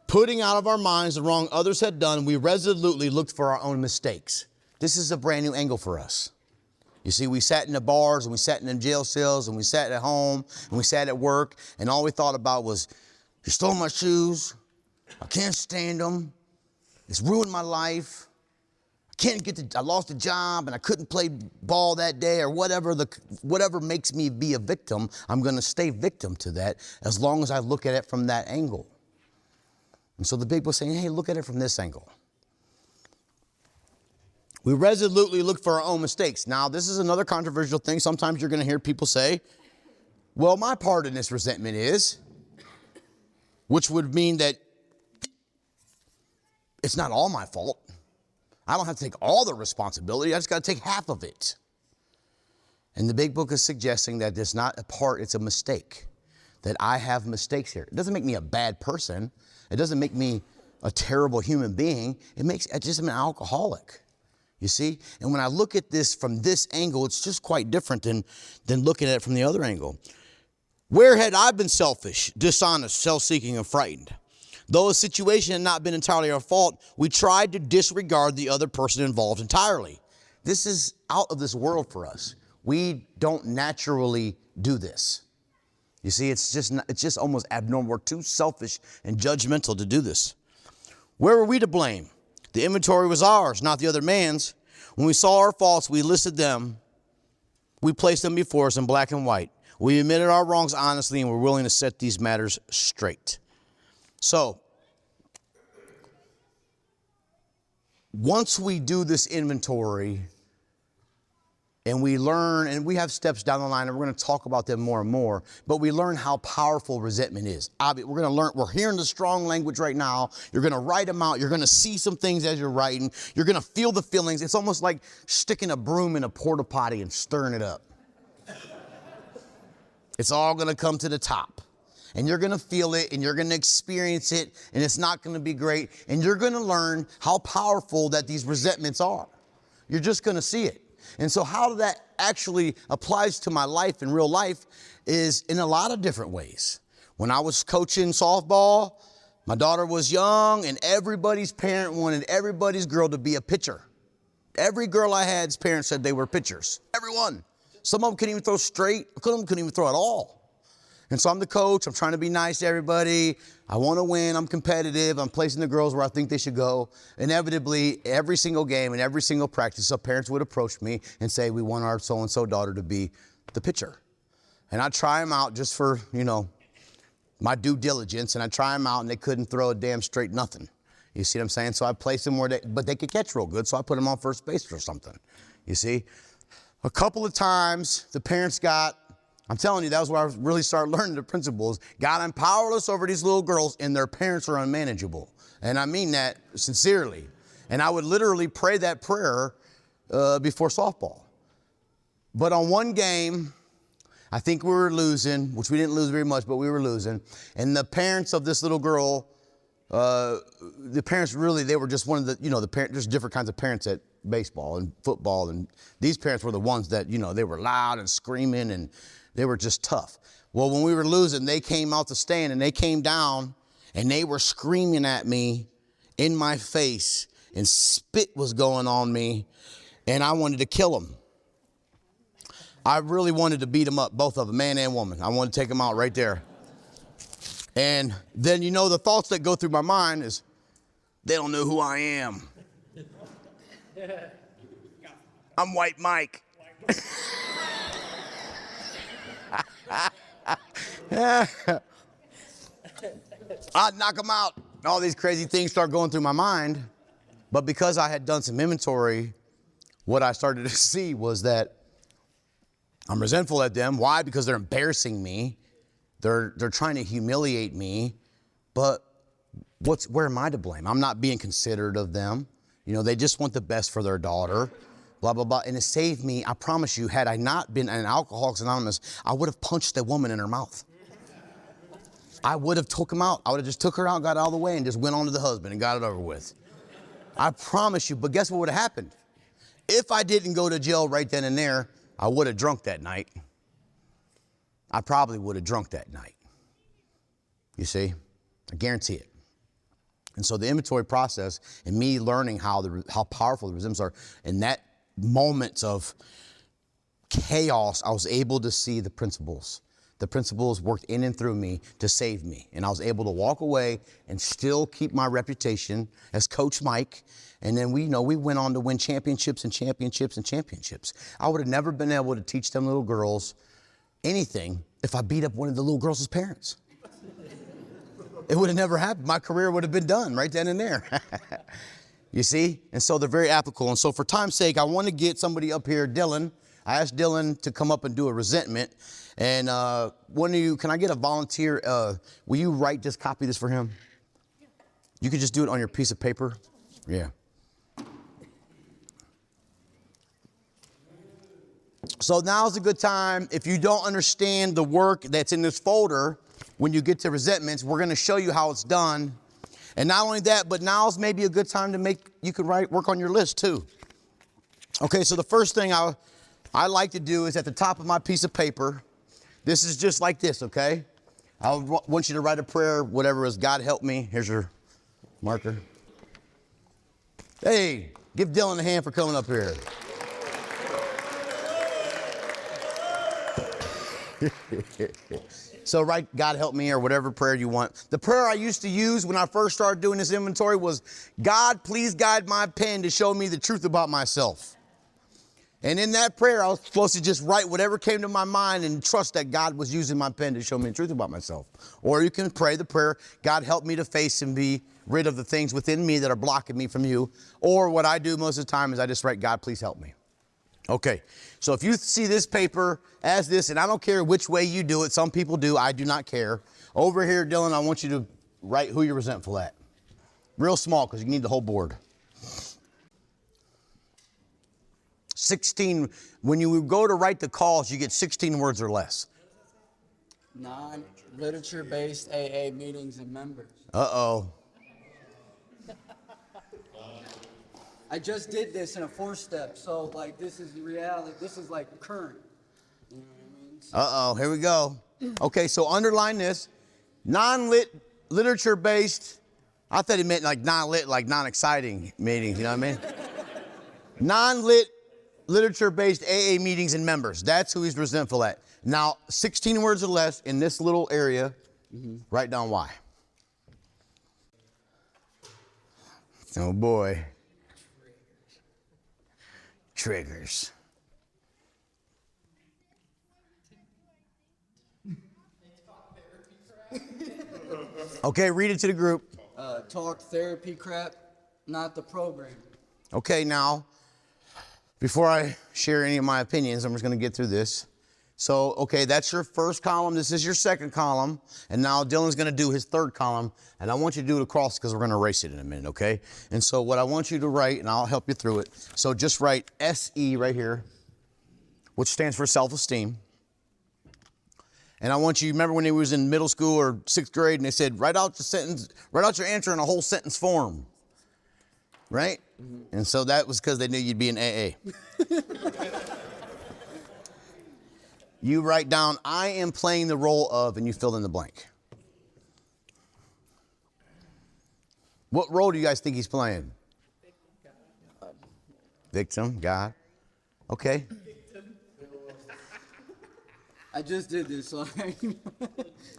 [SPEAKER 1] putting out of our minds the wrong others had done, we resolutely looked for our own mistakes. This is a brand new angle for us. You see, we sat in the bars and we sat in the jail cells and we sat at home and we sat at work and all we thought about was, he stole my shoes. I can't stand them. It's ruined my life. I lost a job and I couldn't play ball that day or whatever makes me be a victim. I'm going to stay victim to that as long as I look at it from that angle. And so the big book's saying, hey, look at it from this angle. We resolutely look for our own mistakes. Now, this is another controversial thing. Sometimes you're going to hear people say, well, my part in this resentment is, which would mean that it's not all my fault. I don't have to take all the responsibility. I just got to take half of it. And the big book is suggesting that it's not a part, it's a mistake. That I have mistakes here. It doesn't make me a bad person. It doesn't make me a terrible human being. It just I'm an alcoholic. You see? And when I look at this from this angle, it's just quite different than looking at it from the other angle. Where had I been selfish, dishonest, self-seeking, and frightened? Though a situation had not been entirely our fault, we tried to disregard the other person involved entirely. This is out of this world for us. We don't naturally do this. You see, it's just almost abnormal. We're too selfish and judgmental to do this. Where were we to blame? The inventory was ours, not the other man's. When we saw our faults, we listed them. We placed them before us in black and white. We admitted our wrongs honestly and were willing to set these matters straight. So, once we do this inventory and we learn, and we have steps down the line, and we're going to talk about them more and more, but we learn how powerful resentment is. We're going to learn, we're hearing the strong language right now. You're going to write them out. You're going to see some things as you're writing. You're going to feel the feelings. It's almost like sticking a broom in a porta potty and stirring it up. It's all going to come to the top. And you're going to feel it, and you're going to experience it, and it's not going to be great. And you're going to learn how powerful that these resentments are. You're just going to see it. And so how that actually applies to my life in real life is in a lot of different ways. When I was coaching softball, my daughter was young, and everybody's parent wanted everybody's girl to be a pitcher. Every girl I had's parents said they were pitchers. Everyone. Some of them couldn't even throw straight. Some of them couldn't even throw at all. And so I'm the coach. I'm trying to be nice to everybody. I want to win. I'm competitive. I'm placing the girls where I think they should go. Inevitably, every single game and every single practice, some parents would approach me and say, we want our so-and-so daughter to be the pitcher. And I'd try them out just for, my due diligence. And I'd try them out, and they couldn't throw a damn straight nothing. You see what I'm saying? So I placed them but they could catch real good. So I put them on first base or something. You see? A couple of times, the parents I'm telling you, that was where I really started learning the principles. God, I'm powerless over these little girls, and their parents are unmanageable. And I mean that sincerely. And I would literally pray that prayer before softball. But on one game, I think we were losing, which we didn't lose very much, but we were losing. And the parents of this little girl, the parents really, they were just one of the parents, there's different kinds of parents at baseball and football. And these parents were the ones that, they were loud and screaming, and they were just tough. Well, when we were losing, they came out the stand, and they came down, and they were screaming at me in my face, and spit was going on me, and I wanted to kill them. I really wanted to beat them up, both of them, man and woman. I wanted to take them out right there. And then, the thoughts that go through my mind is, they don't know who I am. I'm White Mike. I'd knock them out. All these crazy things start going through my mind. But because I had done some inventory, what I started to see was that I'm resentful at them. Why? Because they're embarrassing me. They're trying to humiliate me. But where am I to blame? I'm not being considerate of them. They just want the best for their daughter. Blah, blah, blah. And it saved me. I promise you, had I not been an Alcoholics Anonymous, I would have punched that woman in her mouth. I would have took him out. I would have just took her out, got out of the way, and just went on to the husband and got it over with. I promise you. But guess what would have happened? If I didn't go to jail right then and there, I would have drunk that night. I probably would have drunk that night. You see? I guarantee it. And so the inventory process and me learning how powerful the resentments are, in that moments of chaos, I was able to see the principles. The principles worked in and through me to save me. And I was able to walk away and still keep my reputation as Coach Mike. And then we went on to win championships and championships and championships. I would have never been able to teach them little girls anything if I beat up one of the little girls' parents. It would have never happened. My career would have been done right then and there. You see? And so they're very applicable. And so for time's sake, I want to get somebody up here, Dylan. I asked Dylan to come up and do a resentment. And one of you, can I get a volunteer? Will you copy this for him? You could just do it on your piece of paper. Yeah. So now's a good time. If you don't understand the work that's in this folder, when you get to resentments, we're going to show you how it's done. And not only that, but now's maybe a good time to work on your list too. Okay, so the first thing I like to do is at the top of my piece of paper, this is just like this, okay? I want you to write a prayer, whatever it is, God help me. Here's your marker. Hey, give Dylan a hand for coming up here. So write, God help me, or whatever prayer you want. The prayer I used to use when I first started doing this inventory was, God, please guide my pen to show me the truth about myself. And in that prayer, I was supposed to just write whatever came to my mind and trust that God was using my pen to show me the truth about myself. Or you can pray the prayer, God help me to face and be rid of the things within me that are blocking me from you. Or what I do most of the time is I just write, God, please help me. Okay, so if you see this paper as this, and I don't care which way you do it, some people do, I do not care. Over here, Dylan, I want you to write who you're resentful at. Real small, because you need the whole board. 16, when you go to write the cause, you get 16 words or less.
[SPEAKER 3] Non-literature-based AA meetings and members.
[SPEAKER 1] Uh-oh.
[SPEAKER 3] I just did this in a 4-step, so like this is the reality. This is like current. You know what I mean? So,
[SPEAKER 1] Uh-oh, here we go. Okay, so underline this. Non-lit, literature-based. I thought he meant like non-lit, like non-exciting meetings, you know what I mean? Non-lit, literature-based AA meetings and members. That's who he's resentful at. Now, 16 words or less in this little area. Write down why. Oh, boy. Triggers. Okay, read it to the group.
[SPEAKER 3] talk therapy crap, not the program.
[SPEAKER 1] Okay, now, before I share any of my opinions, I'm just going to get through this. So, okay, that's your first column. This is your second column. And now Dylan's going to do his third column. And I want you to do it across because we're going to erase it in a minute, okay? And so what I want you to write, and I'll help you through it. So just write SE right here, which stands for self-esteem. And I want you, remember when he was in middle school or 6th grade and they said, write out your answer in a whole sentence form, right? Mm-hmm. And so that was because they knew you'd be in AA. You write down, I am playing the role of, and you fill in the blank. What role do you guys think he's playing? Victim, God. Okay.
[SPEAKER 3] I just did this, so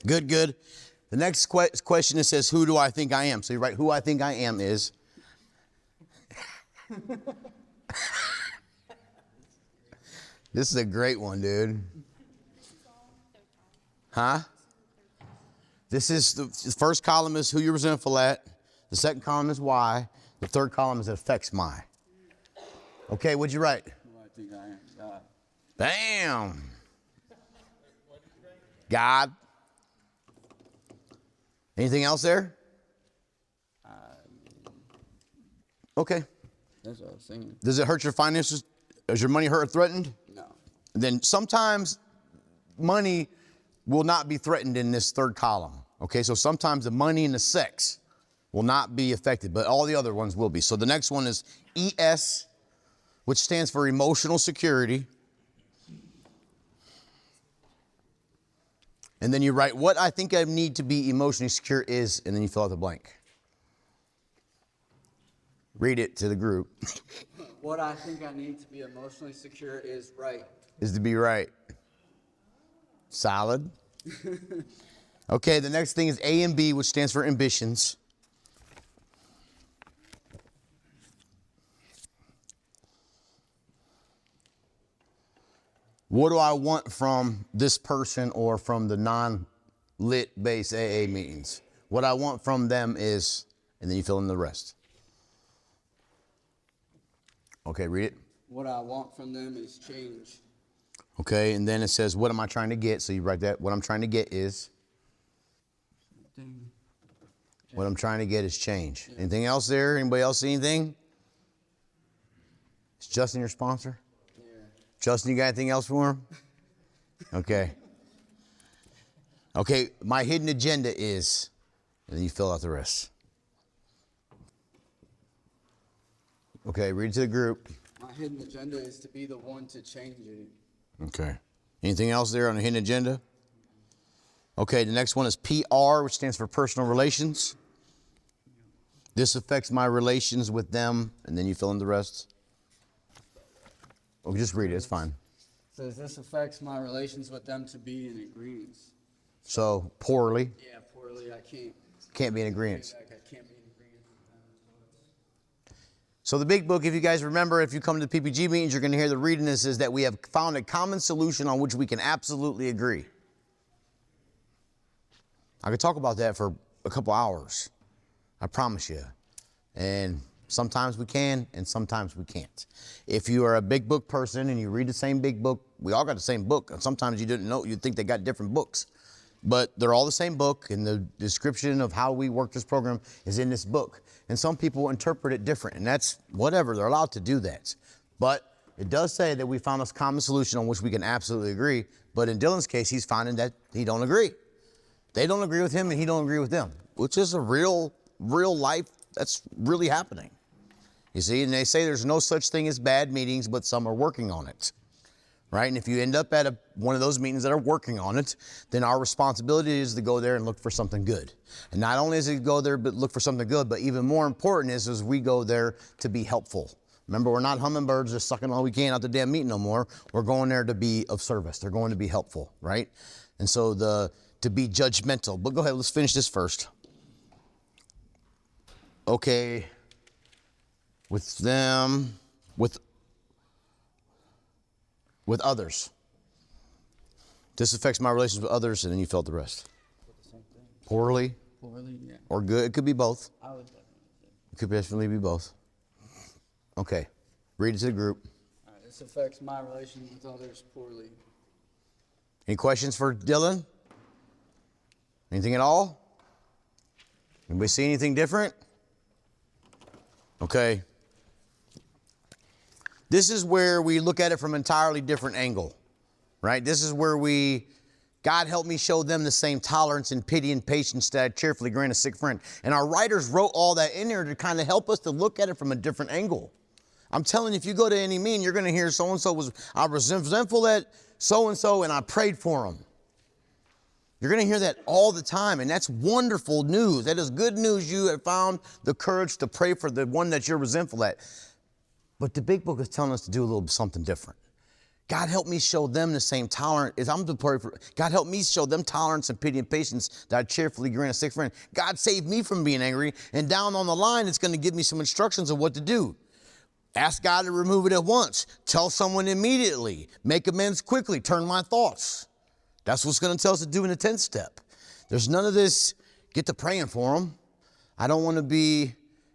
[SPEAKER 1] Good, good. The next question it says, who do I think I am? So you write, who I think I am is. This is a great one, dude. Huh? This is the first column is who you're resentful at. The second column is why. The third column is it affects my. Okay, what'd you write?
[SPEAKER 3] Who I think I am, God.
[SPEAKER 1] Bam. God. Anything else there? Okay.
[SPEAKER 3] That's what I was saying.
[SPEAKER 1] Does it hurt your finances? Is your money hurt or threatened?
[SPEAKER 3] No.
[SPEAKER 1] Then sometimes money will not be threatened in this third column. Okay, so sometimes the money and the sex will not be affected, but all the other ones will be. So the next one is ES, which stands for emotional security. And then you write, what I think I need to be emotionally secure is, and then you fill out the blank. Read it to the group.
[SPEAKER 3] What I think I need to be emotionally secure is right.
[SPEAKER 1] Is to be right. Solid. Okay, the next thing is A and B, which stands for ambitions. What do I want from this person or from the non-lit based AA meetings? What I want from them is, and then you fill in the rest. Okay, read it.
[SPEAKER 3] What I want from them is change.
[SPEAKER 1] Okay, and then it says, what am I trying to get? So you write that. What I'm trying to get is? What I'm trying to get is change. Yeah. Anything else there? Anybody else see anything? Is Justin your sponsor?
[SPEAKER 3] Yeah.
[SPEAKER 1] Justin, you got anything else for him? Okay. Okay, my hidden agenda is, and then you fill out the rest. Okay, read it to the group.
[SPEAKER 3] My hidden agenda is to be the one to change it.
[SPEAKER 1] Okay. Anything else there on the hidden agenda? Okay, the next one is PR, which stands for personal relations. This affects my relations with them, and then you fill in the rest. Oh, just read it, it's fine.
[SPEAKER 3] says this affects my relations with them to be in agreement.
[SPEAKER 1] So poorly.
[SPEAKER 3] Yeah, poorly. I
[SPEAKER 1] Can't be in agreement.
[SPEAKER 3] I can't be in agreement with them.
[SPEAKER 1] So the big book, if you guys remember, if you come to the PPG meetings, you're going to hear the reading this is that we have found a common solution on which we can absolutely agree. I could talk about that for a couple hours. I promise you. And sometimes we can, and sometimes we can't. If you are a big book person and you read the same big book, we all got the same book. And sometimes you didn't know, you'd think they got different books. But they're all the same book, and the description of how we work this program is in this book. And some people interpret it different, and that's whatever. They're allowed to do that. But it does say that we found a common solution on which we can absolutely agree. But in Dylan's case, he's finding that he don't agree. They don't agree with him, and he don't agree with them, which is a real life that's really happening. You see, and they say there's no such thing as bad meetings, but some are working on it. Right? And if you end up at one of those meetings that are working on it, then our responsibility is to go there and look for something good. And not only is it go there but look for something good, but even more important is we go there to be helpful. Remember, we're not hummingbirds just sucking all we can out the damn meeting no more. We're going there to be of service. They're going to be helpful, right? And so to be judgmental. But go ahead, let's finish this first. Okay. With them, with others. This affects my relations with others, and then you felt the rest. Poorly?
[SPEAKER 3] Poorly, yeah.
[SPEAKER 1] Or good? It could be both.
[SPEAKER 3] I would definitely say.
[SPEAKER 1] It could definitely be both. Okay. Read it to the group.
[SPEAKER 3] All right, this affects my relations with others poorly.
[SPEAKER 1] Any questions for Dylan? Anything at all? Anybody see anything different? Okay. This is where we look at it from an entirely different angle, right? This is where God help me show them the same tolerance and pity and patience that I cheerfully grant a sick friend. And our writers wrote all that in there to kind of help us to look at it from a different angle. I'm telling you, if you go to any meeting, you're going to hear so-and-so I was resentful at so-and-so and I prayed for them. You're going to hear that all the time, and that's wonderful news. That is good news. You have found the courage to pray for the one that you're resentful at. But the big book is telling us to do a little something different. God help me show them the same tolerance as I'm to pray for. God help me show them tolerance and pity and patience that I cheerfully grant a sick friend. God save me from being angry. And down on the line, it's going to give me some instructions of what to do. Ask God to remove it at once. Tell someone immediately. Make amends quickly. Turn my thoughts. That's what's going to tell us to do in the 10th step. There's none of this, get to praying for them. I don't want to be...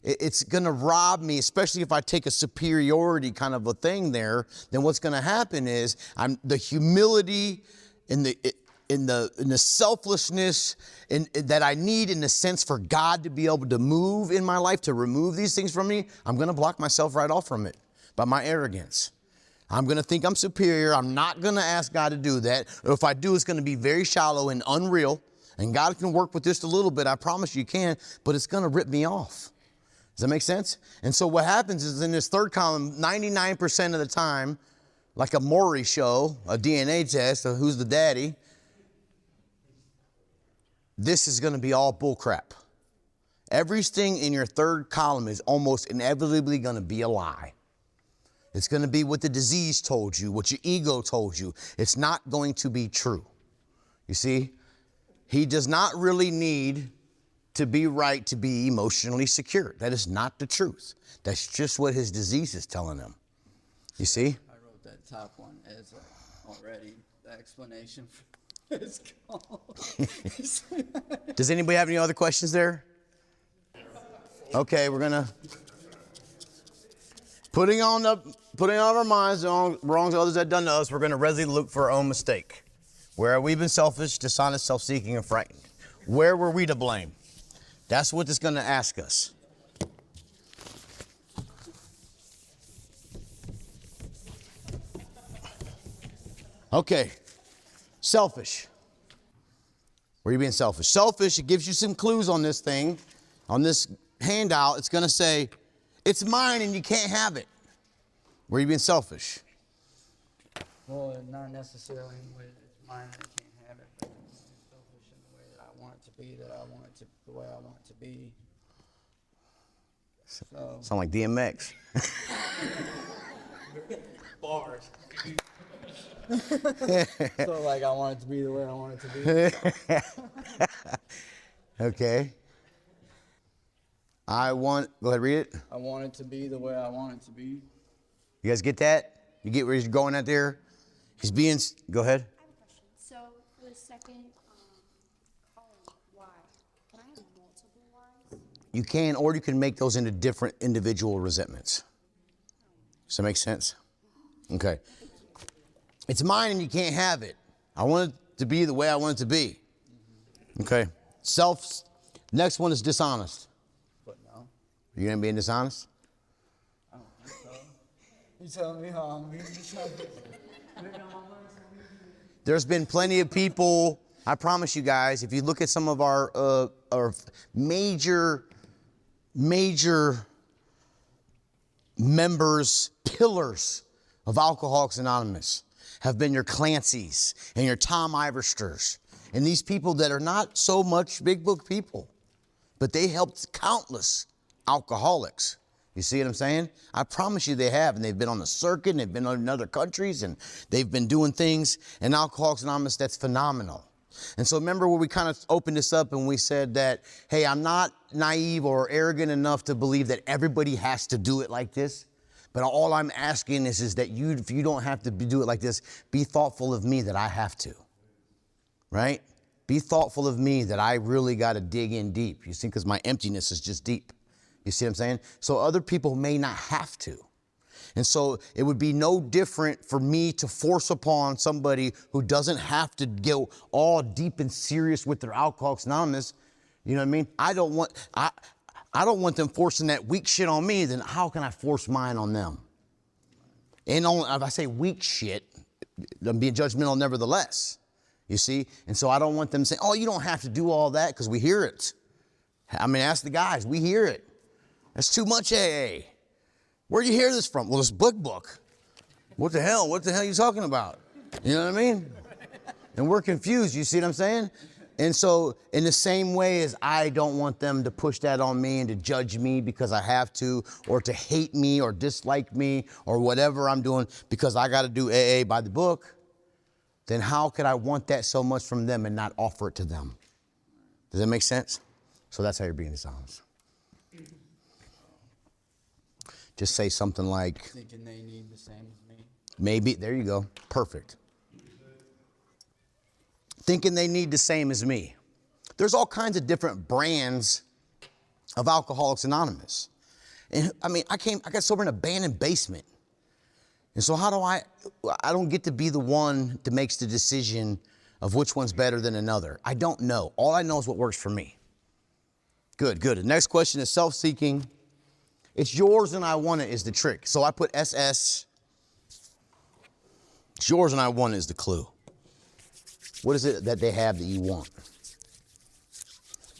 [SPEAKER 1] It's going to rob me, especially if I take a superiority kind of a thing there. Then what's going to happen is the humility and the selflessness that I need in the sense for God to be able to move in my life, to remove these things from me. I'm going to block myself right off from it by my arrogance. I'm going to think I'm superior. I'm not going to ask God to do that. Or if I do, it's going to be very shallow and unreal. And God can work with just a little bit. I promise you can, but it's going to rip me off. Does that make sense? And so what happens is in this third column, 99% of the time, like a Maury show, a DNA test of who's the daddy, this is going to be all bullcrap. Everything in your third column is almost inevitably going to be a lie. It's going to be what the disease told you, what your ego told you. It's not going to be true. You see, he does not really need to be right to be emotionally secure. That is not the truth. That's just what his disease is telling him. You see?
[SPEAKER 3] I wrote that top one as already the explanation for his call.
[SPEAKER 1] Does anybody have any other questions there? Okay, we're gonna putting on our minds the wrongs others have done to us. We're gonna readily look for our own mistake. Where have we been selfish, dishonest, self-seeking, and frightened? Where were we to blame? That's what it's going to ask us. Okay, selfish. Where are you being selfish? Selfish, it gives you some clues on this thing. On this handout, it's going to say, it's mine and you can't have it. Where are you being selfish?
[SPEAKER 3] Well, not necessarily in the way that it's mine and I can't have it, but it's selfish in the way that I want it to be, the way I want it to be. So.
[SPEAKER 1] Sound like DMX.
[SPEAKER 2] Bars.
[SPEAKER 3] So like I want it to be the way I want it to be.
[SPEAKER 1] Okay. Go ahead, read it.
[SPEAKER 3] I want it to be the way I want it to be.
[SPEAKER 1] You guys get that? You get where he's going at there? He's being, go ahead.
[SPEAKER 4] I have a question. So for the second column, why? Can I have multiple whys?
[SPEAKER 1] You can, or you can make those into different individual resentments. Does that make sense? Okay. It's mine and you can't have it. I want it to be the way I want it to be. Okay. Next one is dishonest.
[SPEAKER 3] But no,
[SPEAKER 1] Are you going to be dishonest?
[SPEAKER 3] I don't think so. You telling me how I'm being dishonest?
[SPEAKER 1] There's been plenty of people, I promise you guys, if you look at some of our major members, pillars of Alcoholics Anonymous have been your Clancy's and your Tom Iversters. And these people that are not so much big book people, but they helped countless alcoholics. You see what I'm saying? I promise you they have, and they've been on the circuit, and they've been in other countries, and they've been doing things in Alcoholics Anonymous that's phenomenal. And so remember where we kind of opened this up and we said that, hey, I'm not naive or arrogant enough to believe that everybody has to do it like this. But all I'm asking is that if you don't have to do it like this, be thoughtful of me that I have to, right? Be thoughtful of me that I really got to dig in deep. You see, because my emptiness is just deep. You see what I'm saying? So other people may not have to. And so it would be no different for me to force upon somebody who doesn't have to go all deep and serious with their Alcoholics Anonymous. You know what I mean? I don't want them forcing that weak shit on me. Then how can I force mine on them? And if I say weak shit, I'm being judgmental nevertheless. You see? And so I don't want them saying, oh, you don't have to do all that, because we hear it. I mean, ask the guys. We hear it. That's too much AA. Where'd you hear this from? Well, this book. What the hell? What the hell are you talking about? You know what I mean? And we're confused. You see what I'm saying? And so in the same way as I don't want them to push that on me and to judge me because I have to, or to hate me or dislike me or whatever I'm doing because I got to do AA by the book, then how could I want that so much from them and not offer it to them? Does that make sense? So that's how you're being dishonest. Just say something like,
[SPEAKER 3] Thinking they need the same as me.
[SPEAKER 1] maybe, there you go, perfect. Thinking they need the same as me. There's all kinds of different brands of Alcoholics Anonymous. And I mean, I got sober in an abandoned basement. And so how do I don't get to be the one that makes the decision of which one's better than another. I don't know. All I know is what works for me. Good. The next question is self-seeking. It's yours and I want it is the trick. So I put SS. It's yours and I want it is the clue. What is it that they have that you want?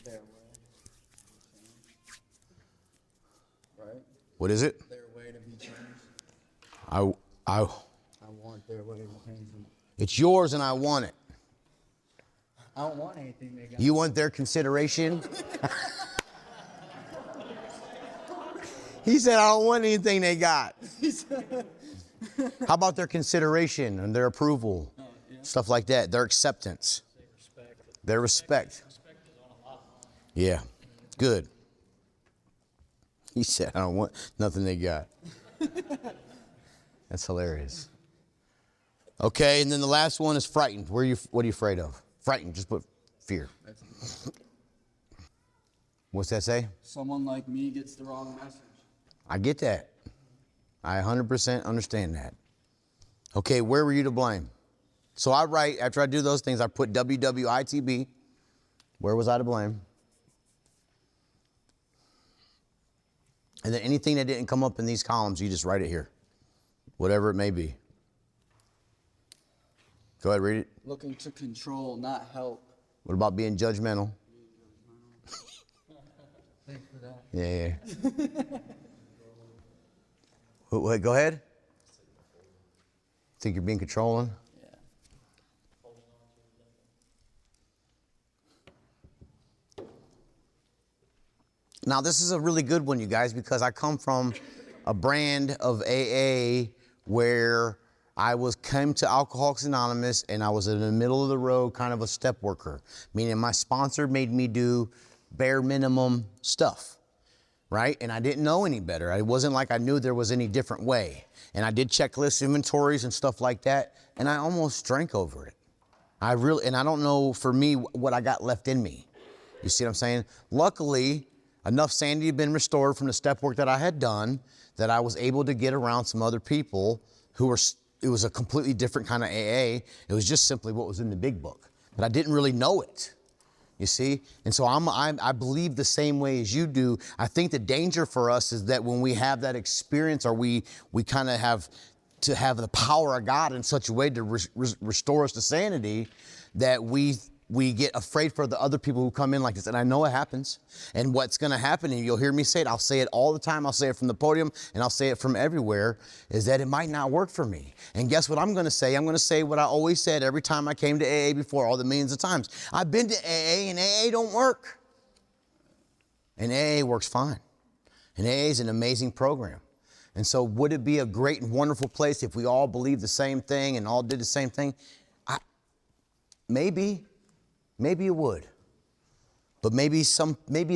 [SPEAKER 3] Their way. Right?
[SPEAKER 1] What is it?
[SPEAKER 3] Their way to be changed.
[SPEAKER 1] I
[SPEAKER 3] want their way to change them.
[SPEAKER 1] It's yours and I want it.
[SPEAKER 3] I don't want anything they got.
[SPEAKER 1] You want their consideration? He said, I don't want anything they got. How about their consideration and their approval? Stuff like that. Their acceptance. Their respect. Yeah. Good. He said, I don't want nothing they got. That's hilarious. Okay, and then the last one is frightened. What are you afraid of? Frightened, just put fear. What's that say?
[SPEAKER 3] Someone like me gets the wrong message.
[SPEAKER 1] I get that. I 100% understand that. Okay, where were you to blame? So I write, after I do those things, I put WWITB. Where was I to blame? And then anything that didn't come up in these columns, you just write it here. Whatever it may be. Go ahead, read it.
[SPEAKER 3] Looking to control, not help.
[SPEAKER 1] What about being judgmental?
[SPEAKER 3] Thanks for that.
[SPEAKER 1] Yeah. Wait, go ahead. Think you're being controlling?
[SPEAKER 3] Yeah.
[SPEAKER 1] Now, this is a really good one, you guys, because I come from a brand of AA where came to Alcoholics Anonymous, and I was in the middle of the road, kind of a step worker, meaning my sponsor made me do bare minimum stuff, right? And I didn't know any better. It wasn't like I knew there was any different way. And I did checklist inventories and stuff like that, and I almost drank over it. And I don't know for me what I got left in me. You see what I'm saying? Luckily, enough sanity had been restored from the step work that I had done that I was able to get around some other people who were, it was a completely different kind of AA. It was just simply what was in the big book, but I didn't really know it. You see? And so I believe the same way as you do. I think the danger for us is that when we have that experience, or we kind of have to have the power of God in such a way to restore us to sanity, that we get afraid for the other people who come in like this. And I know it happens. And what's going to happen, and you'll hear me say it, I'll say it all the time. I'll say it from the podium, and I'll say it from everywhere, is that it might not work for me. And guess what I'm going to say? I'm going to say what I always said every time I came to AA before, all the millions of times. I've been to AA, and AA don't work. And AA works fine. And AA is an amazing program. And so would it be a great and wonderful place if we all believed the same thing and all did the same thing? Maybe it would. But maybe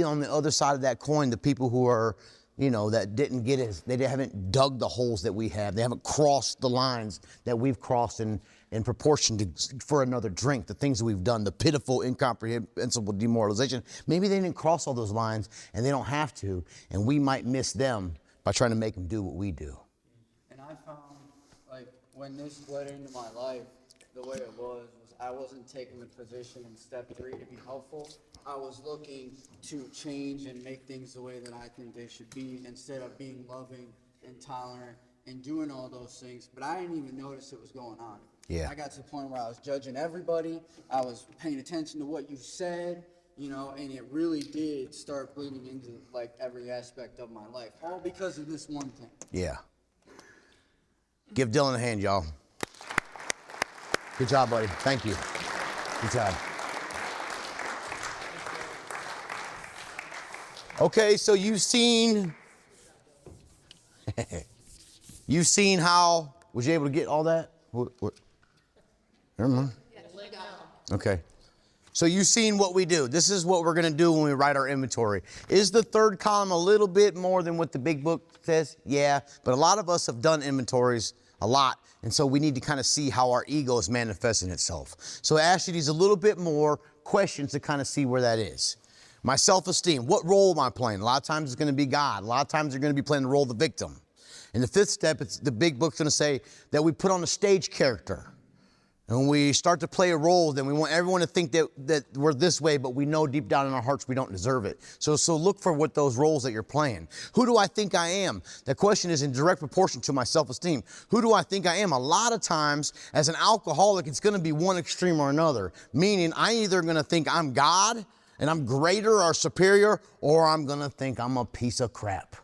[SPEAKER 1] on the other side of that coin, the people who are, that didn't get it, they haven't dug the holes that we have. They haven't crossed the lines that we've crossed in proportion for another drink, the things that we've done, the pitiful, incomprehensible demoralization. Maybe they didn't cross all those lines, and they don't have to, and we might miss them by trying to make them do what we do.
[SPEAKER 3] And I found, like, when this led into my life, the way it was I wasn't taking the position in step 3 to be helpful. I was looking to change and make things the way that I think they should be, instead of being loving and tolerant and doing all those things. But I didn't even notice it was going on.
[SPEAKER 1] Yeah.
[SPEAKER 3] I got to the point where I was judging everybody. I was paying attention to what you said, and it really did start bleeding into like every aspect of my life, all because of this one thing.
[SPEAKER 1] Yeah. Give Dylan a hand, y'all. Good job, buddy. Thank you. Good job. Okay, so you've seen how, was you able to get all that? Never mind. Okay. So you've seen what we do. This is what we're going to do when we write our inventory. Is the third column a little bit more than what the big book says? Yeah, but a lot of us have done inventories a lot. And so we need to kind of see how our ego is manifesting itself. So I ask you these a little bit more questions to kind of see where that is. My self-esteem, what role am I playing? A lot of times it's going to be God. A lot of times you're going to be playing the role of the victim. In the 5th step, it's the big book's going to say that we put on a stage character. And when we start to play a role, then we want everyone to think that we're this way, but we know deep down in our hearts we don't deserve it. So look for what those roles that you're playing. Who do I think I am? The question is in direct proportion to my self-esteem. Who do I think I am? A lot of times, as an alcoholic, it's going to be one extreme or another. Meaning, I'm either going to think I'm God and I'm greater or superior, or I'm going to think I'm a piece of crap.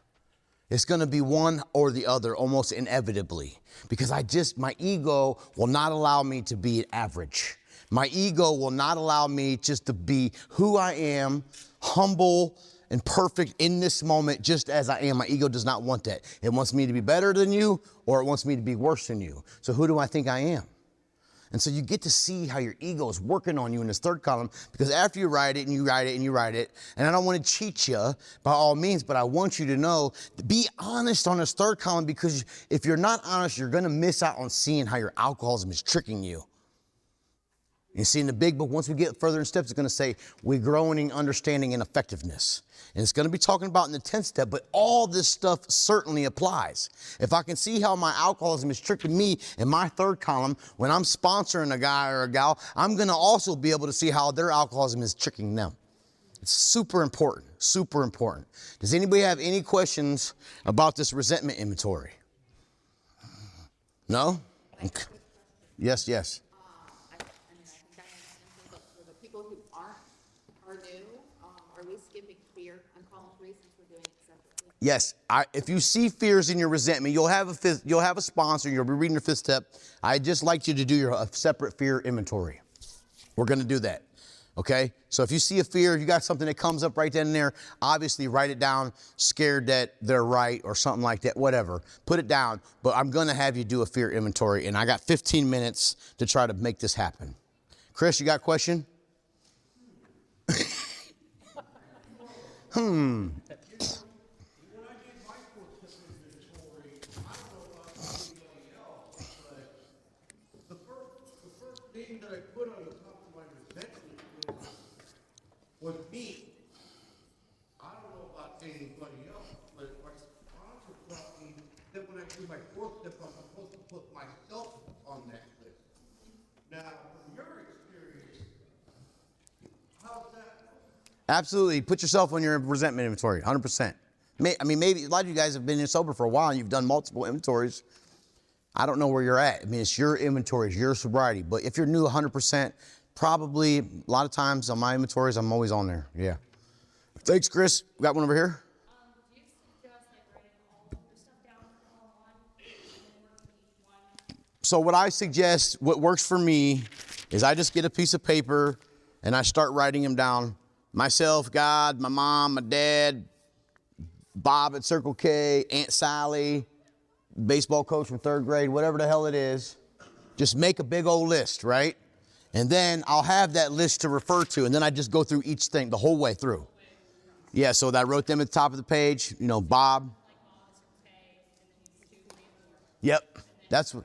[SPEAKER 1] It's going to be one or the other, almost inevitably, because my ego will not allow me to be average. My ego will not allow me just to be who I am, humble and perfect in this moment, just as I am. My ego does not want that. It wants me to be better than you, or it wants me to be worse than you. So who do I think I am? And so you get to see how your ego is working on you in this third column, because after you write it and you write it and you write it, and I don't want to cheat you by all means, but I want you to know, be honest on this third column, because if you're not honest, you're going to miss out on seeing how your alcoholism is tricking you. You see, in the big book, once we get further in steps, it's going to say we're growing in understanding and effectiveness. And it's going to be talking about in the 10th step, but all this stuff certainly applies. If I can see how my alcoholism is tricking me in my third column, when I'm sponsoring a guy or a gal, I'm going to also be able to see how their alcoholism is tricking them. It's super important, super important. Does anybody have any questions about this resentment inventory? No? Okay. Yes.
[SPEAKER 5] I think I understand, but for the people who are new, are we skipping fear on column 3 since we're doing it separately?
[SPEAKER 1] Yes, if you see fears in your resentment, you'll have a sponsor. You'll be reading your 5th step. I'd just like you to do a separate fear inventory. We're going to do that. Okay? So if you see a fear, you got something that comes up right then and there, obviously write it down, scared that they're right or something like that, whatever. Put it down, but I'm gonna have you do a fear inventory, and I got 15 minutes to try to make this happen. Chris, you got a question?
[SPEAKER 2] When I did my four-step inventory, I don't know about anybody else, but the first thing that I put on the top of my resentment list was me. I don't know about anybody else, but my sponsor taught me that when I do my fourth step, I'm supposed to put myself on that list. Now, from your experience, how's that?
[SPEAKER 1] Absolutely. Put yourself on your resentment inventory, 100%. I mean, maybe a lot of you guys have been sober for a while and you've done multiple inventories. I don't know where you're at. I mean, it's your inventory, it's your sobriety. But if you're new 100%, probably a lot of times on my inventories, I'm always on there. Yeah. Thanks, Chris. We got one over here.
[SPEAKER 4] Do you suggest like writing all the stuff down all in one, and then working each one?
[SPEAKER 1] So what I suggest, what works for me, is I just get a piece of paper and I start writing them down. Myself, God, my mom, my dad, Bob at Circle K, Aunt Sally, baseball coach from 3rd grade, whatever the hell it is. Just make a big old list, right? And then I'll have that list to refer to, and then I just go through each thing the whole way through. Yeah, so I wrote them at the top of the page, you know, Bob. Yep, that's what.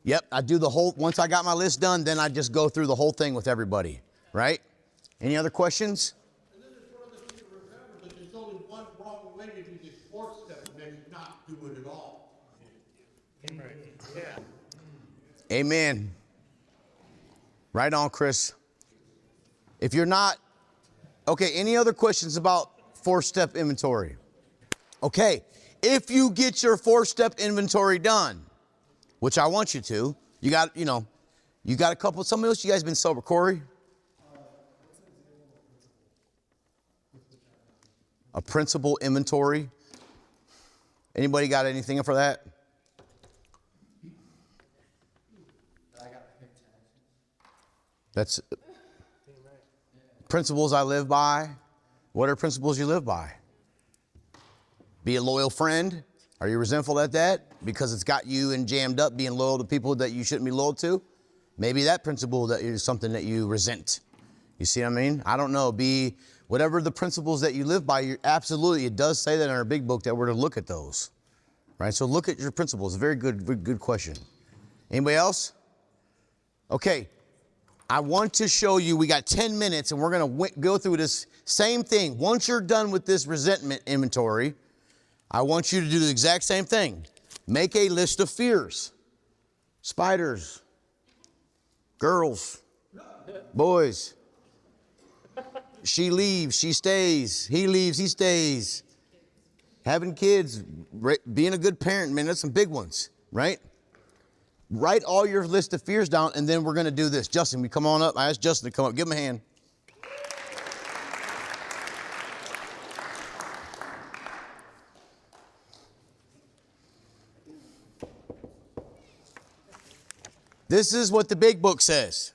[SPEAKER 1] Yep, I do the whole, once I got my list done, then I just go through the whole thing with everybody, right? Any other questions?
[SPEAKER 2] And then there's one other thing to remember, that there's only one wrong way to do this fourth step, and then not do it at all.
[SPEAKER 1] Amen. Right on, Chris. If you're not, okay, any other questions about 4-step inventory? Okay, if you get your 4-step inventory done, which I want you to, you got a couple, some of you guys been sober, Corey? A principal inventory. Anybody got anything for that? That's principles I live by. What are principles you live by? Be a loyal friend. Are you resentful at that? Because it's got you and jammed up being loyal to people that you shouldn't be loyal to? Maybe that principle that is something that you resent. You see what I mean? I don't know. Be whatever the principles that you live by, absolutely, it does say that in our big book that we're to look at those. Right? So look at your principles. A very good question. Anybody else? Okay. I want to show you, we got 10 minutes and we're going to go through this same thing. Once you're done with this resentment inventory, I want you to do the exact same thing. Make a list of fears. Spiders. Girls. Boys. She leaves, she stays. He leaves, he stays. Having kids, being a good parent, man, that's some big ones, right? Write all your list of fears down, and then we're going to do this. Justin, we come on up. I asked Justin to come up. Give him a hand. This is what the big book says.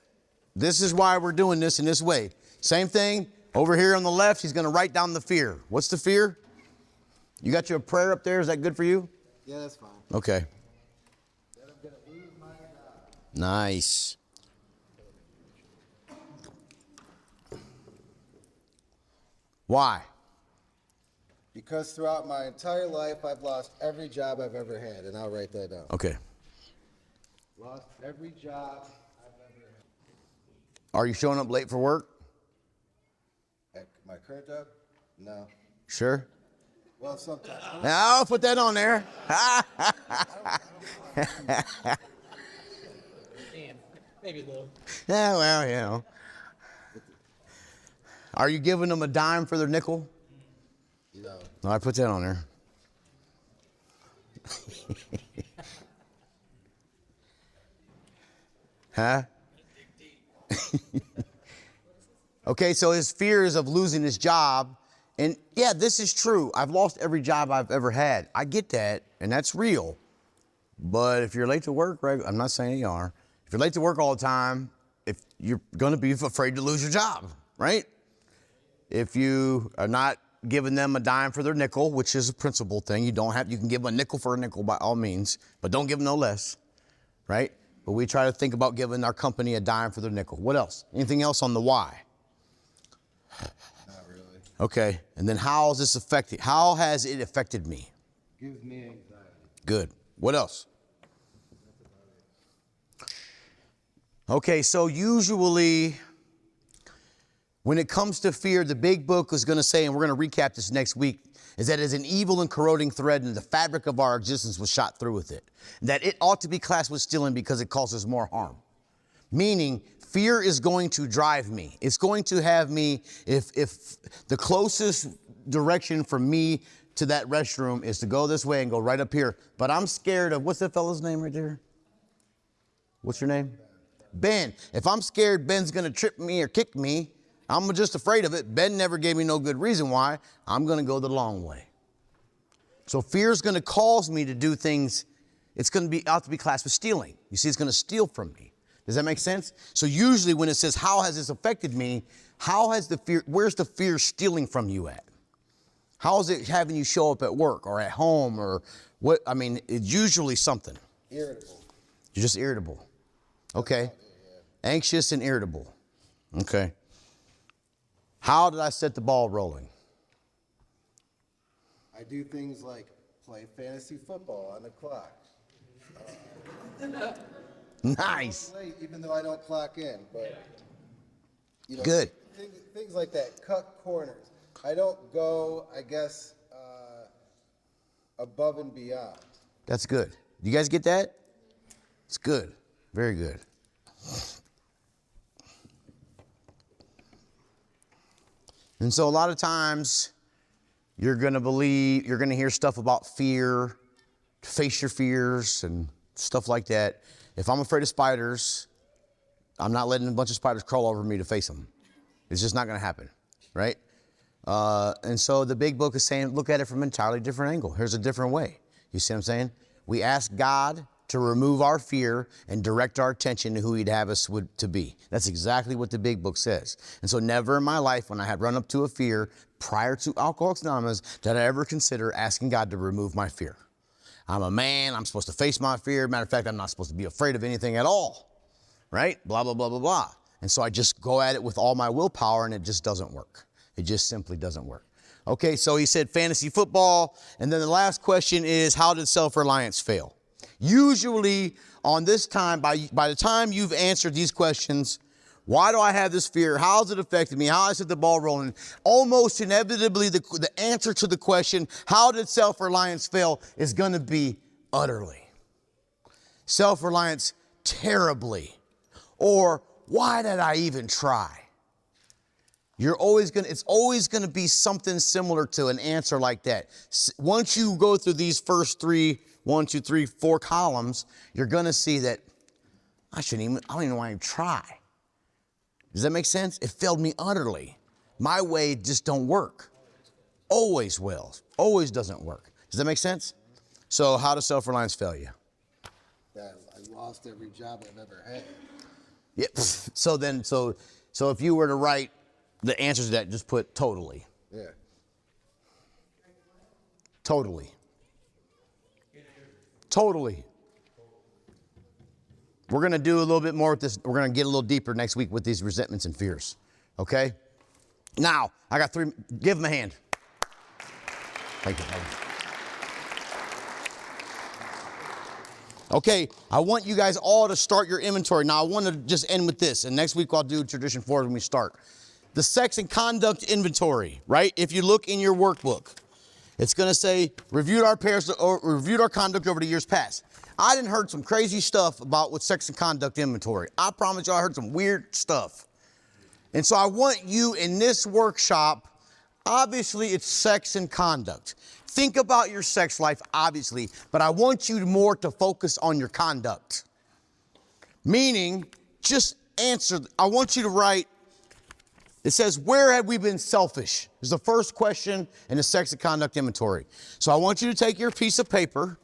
[SPEAKER 1] This is why we're doing this in this way. Same thing. Over here on the left, he's going to write down the fear. What's the fear? You got your prayer up there. Is that good for you?
[SPEAKER 3] Yeah, that's fine.
[SPEAKER 1] Okay.
[SPEAKER 3] Then I'm gonna lose my job.
[SPEAKER 1] Nice. Why?
[SPEAKER 3] Because throughout my entire life, I've lost every job I've ever had, and I'll write that down.
[SPEAKER 1] Okay.
[SPEAKER 3] Lost every job I've ever had.
[SPEAKER 1] Are you showing up late for work?
[SPEAKER 3] At my current job? No.
[SPEAKER 1] Sure.
[SPEAKER 3] Well, sometimes.
[SPEAKER 1] I'll put that on there.
[SPEAKER 2] Damn, maybe a little.
[SPEAKER 1] Yeah, well, you know. Are you giving them a dime for their nickel?
[SPEAKER 3] No.
[SPEAKER 1] No, I put that on there. Huh? Okay, so his fears of losing his job. And yeah, this is true. I've lost every job I've ever had. I get that, and that's real. But if you're late to work, I'm not saying you are. If you're late to work all the time, if you're going to be afraid to lose your job, right? If you are not giving them a dime for their nickel, which is a principle thing, you can give them a nickel for a nickel by all means, but don't give them no less, right? But we try to think about giving our company a dime for their nickel. What else? Anything else on the why?
[SPEAKER 6] Not really.
[SPEAKER 1] Okay, and then how has it affected me?
[SPEAKER 6] Gives me anxiety.
[SPEAKER 1] Good. What else? Okay, so usually when it comes to fear, the big book is going to say, and we're going to recap this next week, is that as an evil and corroding thread and the fabric of our existence was shot through with it. That it ought to be classed with stealing because it causes more harm. Meaning, fear is going to drive me. It's going to have me, if the closest direction from me to that restroom is to go this way and go right up here, but I'm scared of, what's that fellow's name right there? What's your name? Ben. If I'm scared Ben's going to trip me or kick me, I'm just afraid of it. Ben never gave me no good reason why. I'm going to go the long way. So fear is going to cause me to do things. It's going to be out to be classed with stealing. You see, it's going to steal from me. Does that make sense? So usually when it says, how has this affected me? Where's the fear stealing from you at? How is it having you show up at work or at home or what? I mean, it's usually something.
[SPEAKER 6] Irritable.
[SPEAKER 1] You're just irritable. Okay. Anxious and irritable. Okay. How did I set the ball rolling?
[SPEAKER 6] I do things like play fantasy football on the clock.
[SPEAKER 1] Nice.
[SPEAKER 6] Late, even though I don't clock in, but you know,
[SPEAKER 1] Good.
[SPEAKER 6] Things like that. Cut corners. I don't go, I guess, above and beyond.
[SPEAKER 1] That's good. You guys get that? It's good. Very good. And so a lot of times you're going to hear stuff about fear, face your fears and stuff like that. If I'm afraid of spiders, I'm not letting a bunch of spiders crawl over me to face them. It's just not going to happen, right? And so the big book is saying, look at it from an entirely different angle. Here's a different way. You see what I'm saying? We ask God to remove our fear and direct our attention to who he'd have us to be. That's exactly what the big book says. And so never in my life, when I had run up to a fear prior to Alcoholics Anonymous, did I ever consider asking God to remove my fear. I'm a man. I'm supposed to face my fear. Matter of fact, I'm not supposed to be afraid of anything at all. Right? Blah, blah, blah, blah, blah. And so I just go at it with all my willpower and it just doesn't work. It just simply doesn't work. Okay, so he said fantasy football. And then the last question is, how did self-reliance fail? Usually on this time, by the time you've answered these questions, why do I have this fear? How has it affected me? How has it set the ball rolling? Almost inevitably, the answer to the question, how did self-reliance fail, is going to be utterly. Self-reliance terribly. Or why did I even try? It's always going to be something similar to an answer like that. Once you go through these first 4 columns, you're going to see that I don't even want to try. Does that make sense? It failed me utterly. My way just don't work. Always will. Always doesn't work. Does that make sense? So how does self-reliance fail you?
[SPEAKER 6] That I lost every job I've ever had.
[SPEAKER 1] Yeah. So if you were to write the answers to that, just put totally.
[SPEAKER 6] Yeah.
[SPEAKER 1] Totally. Totally. We're going to do a little bit more with this. We're going to get a little deeper next week with these resentments and fears. Okay? Now, I got 3. Give them a hand. Thank you, brother. Okay, I want you guys all to start your inventory. Now, I want to just end with this, and next week I'll do tradition 4 when we start. The sex and conduct inventory, right? If you look in your workbook, it's going to say, reviewed our conduct over the years past. I done heard some crazy stuff about with sex and conduct inventory. I promise you I heard some weird stuff. And so I want you in this workshop, obviously it's sex and conduct. Think about your sex life, obviously, but I want you more to focus on your conduct. Meaning, just answer, I want you to write, it says, where have we been selfish? Is the first question in the sex and conduct inventory. So I want you to take your piece of paper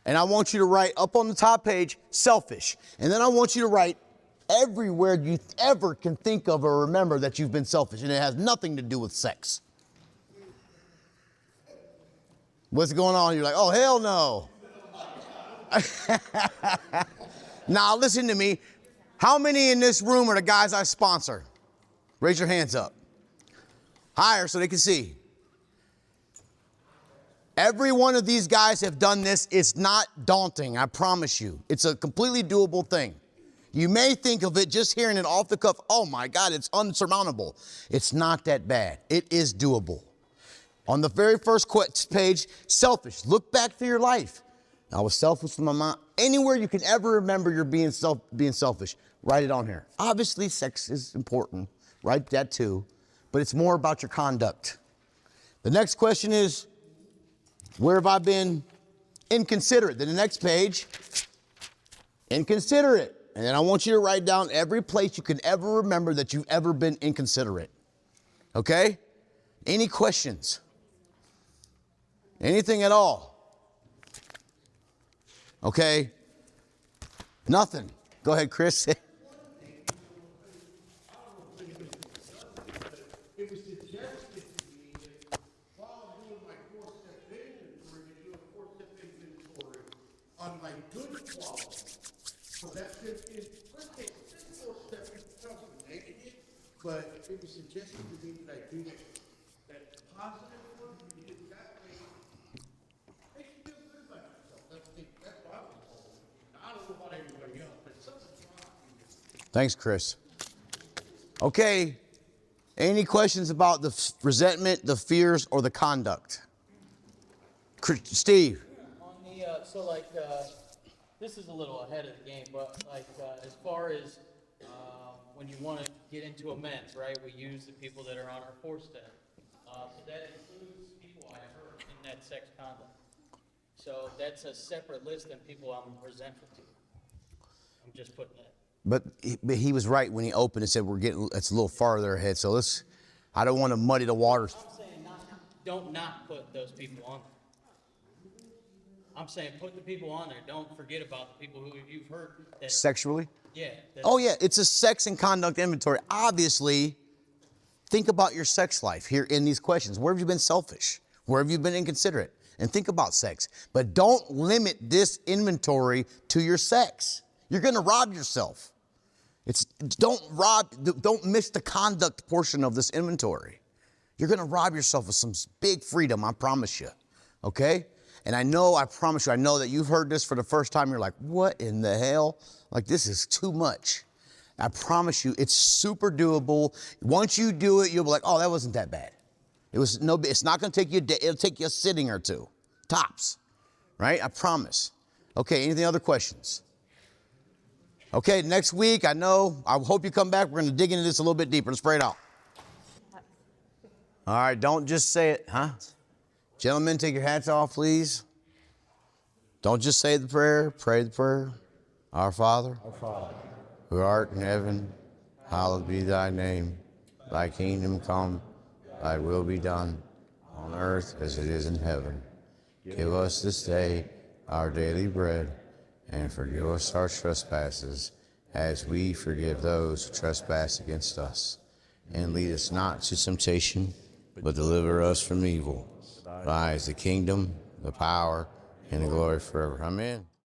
[SPEAKER 1] and I want you to write up on the top page, selfish. And then I want you to write everywhere you ever can think of or remember that you've been selfish, and it has nothing to do with sex. What's going on? You're like, oh, hell no. Now, listen to me. How many in this room are the guys I sponsor? Raise your hands up. Higher so they can see. Every one of these guys have done this. It's not daunting, I promise you. It's a completely doable thing. You may think of it just hearing it off the cuff, oh my God, it's unsurmountable. It's not that bad. It is doable. On the very first page, selfish. Look back through your life. I was selfish with my mom. Anywhere you can ever remember you're being selfish, write it on here. Obviously, sex is important. Write that too. But it's more about your conduct. The next question is, where have I been inconsiderate? Then the next page, inconsiderate. And then I want you to write down every place you can ever remember that you've ever been inconsiderate. Okay? Any questions? Anything at all? Okay? Nothing. Go ahead, Chris.
[SPEAKER 2] It was suggested to me that while I'm doing my four-step inventory, to do a four-step inventory on my good qualities. So that's let's take this four-step, it doesn't make it, but it was suggested to me that I do that positive one, because that way, makes you feel good about yourself. That's what I was told. I don't know about everybody else, but something's wrong.
[SPEAKER 1] Thanks, Chris. Okay. Any questions about the resentment, the fears, or the conduct? Steve.
[SPEAKER 7] On the, this is a little ahead of the game, but as far as when you want to get into amends, right? We use the people that are on our four-step. So that includes people I hurt in that sex conduct. So that's a separate list than people I'm resentful to. I'm just putting that.
[SPEAKER 1] But he was right when he opened and said it's a little farther ahead. So I don't want to muddy the waters.
[SPEAKER 7] I'm saying don't not put those people on there. I'm saying put the people on there. Don't forget about the people who you've hurt.
[SPEAKER 1] Sexually?
[SPEAKER 7] Yeah.
[SPEAKER 1] Oh, yeah. It's a sex and conduct inventory. Obviously, think about your sex life here in these questions. Where have you been selfish? Where have you been inconsiderate? And think about sex. But don't limit this inventory to your sex. You're going to rob yourself. Don't miss the conduct portion of this inventory. You're going to rob yourself of some big freedom, I promise you. Okay? And I know that you've heard this for the first time. You're like, what in the hell? Like, this is too much. I promise you, it's super doable. Once you do it, you'll be like, oh, that wasn't that bad. It's not going to take you a day. It'll take you a sitting or two. Tops. Right? I promise. Okay, any other questions? Okay, next week, I hope you come back. We're going to dig into this a little bit deeper. Let's pray it out. All right, don't just say it, huh? Gentlemen, take your hats off, please. Don't just say the prayer, pray the prayer. Our Father, who art in heaven, hallowed be thy name. Thy kingdom come, thy will be done, on earth as it is in heaven. Give us this day our daily bread, and forgive us our trespasses, as we forgive those who trespass against us. And lead us not to temptation, but deliver us from evil. Thine is the kingdom, the power, and the glory forever. Amen.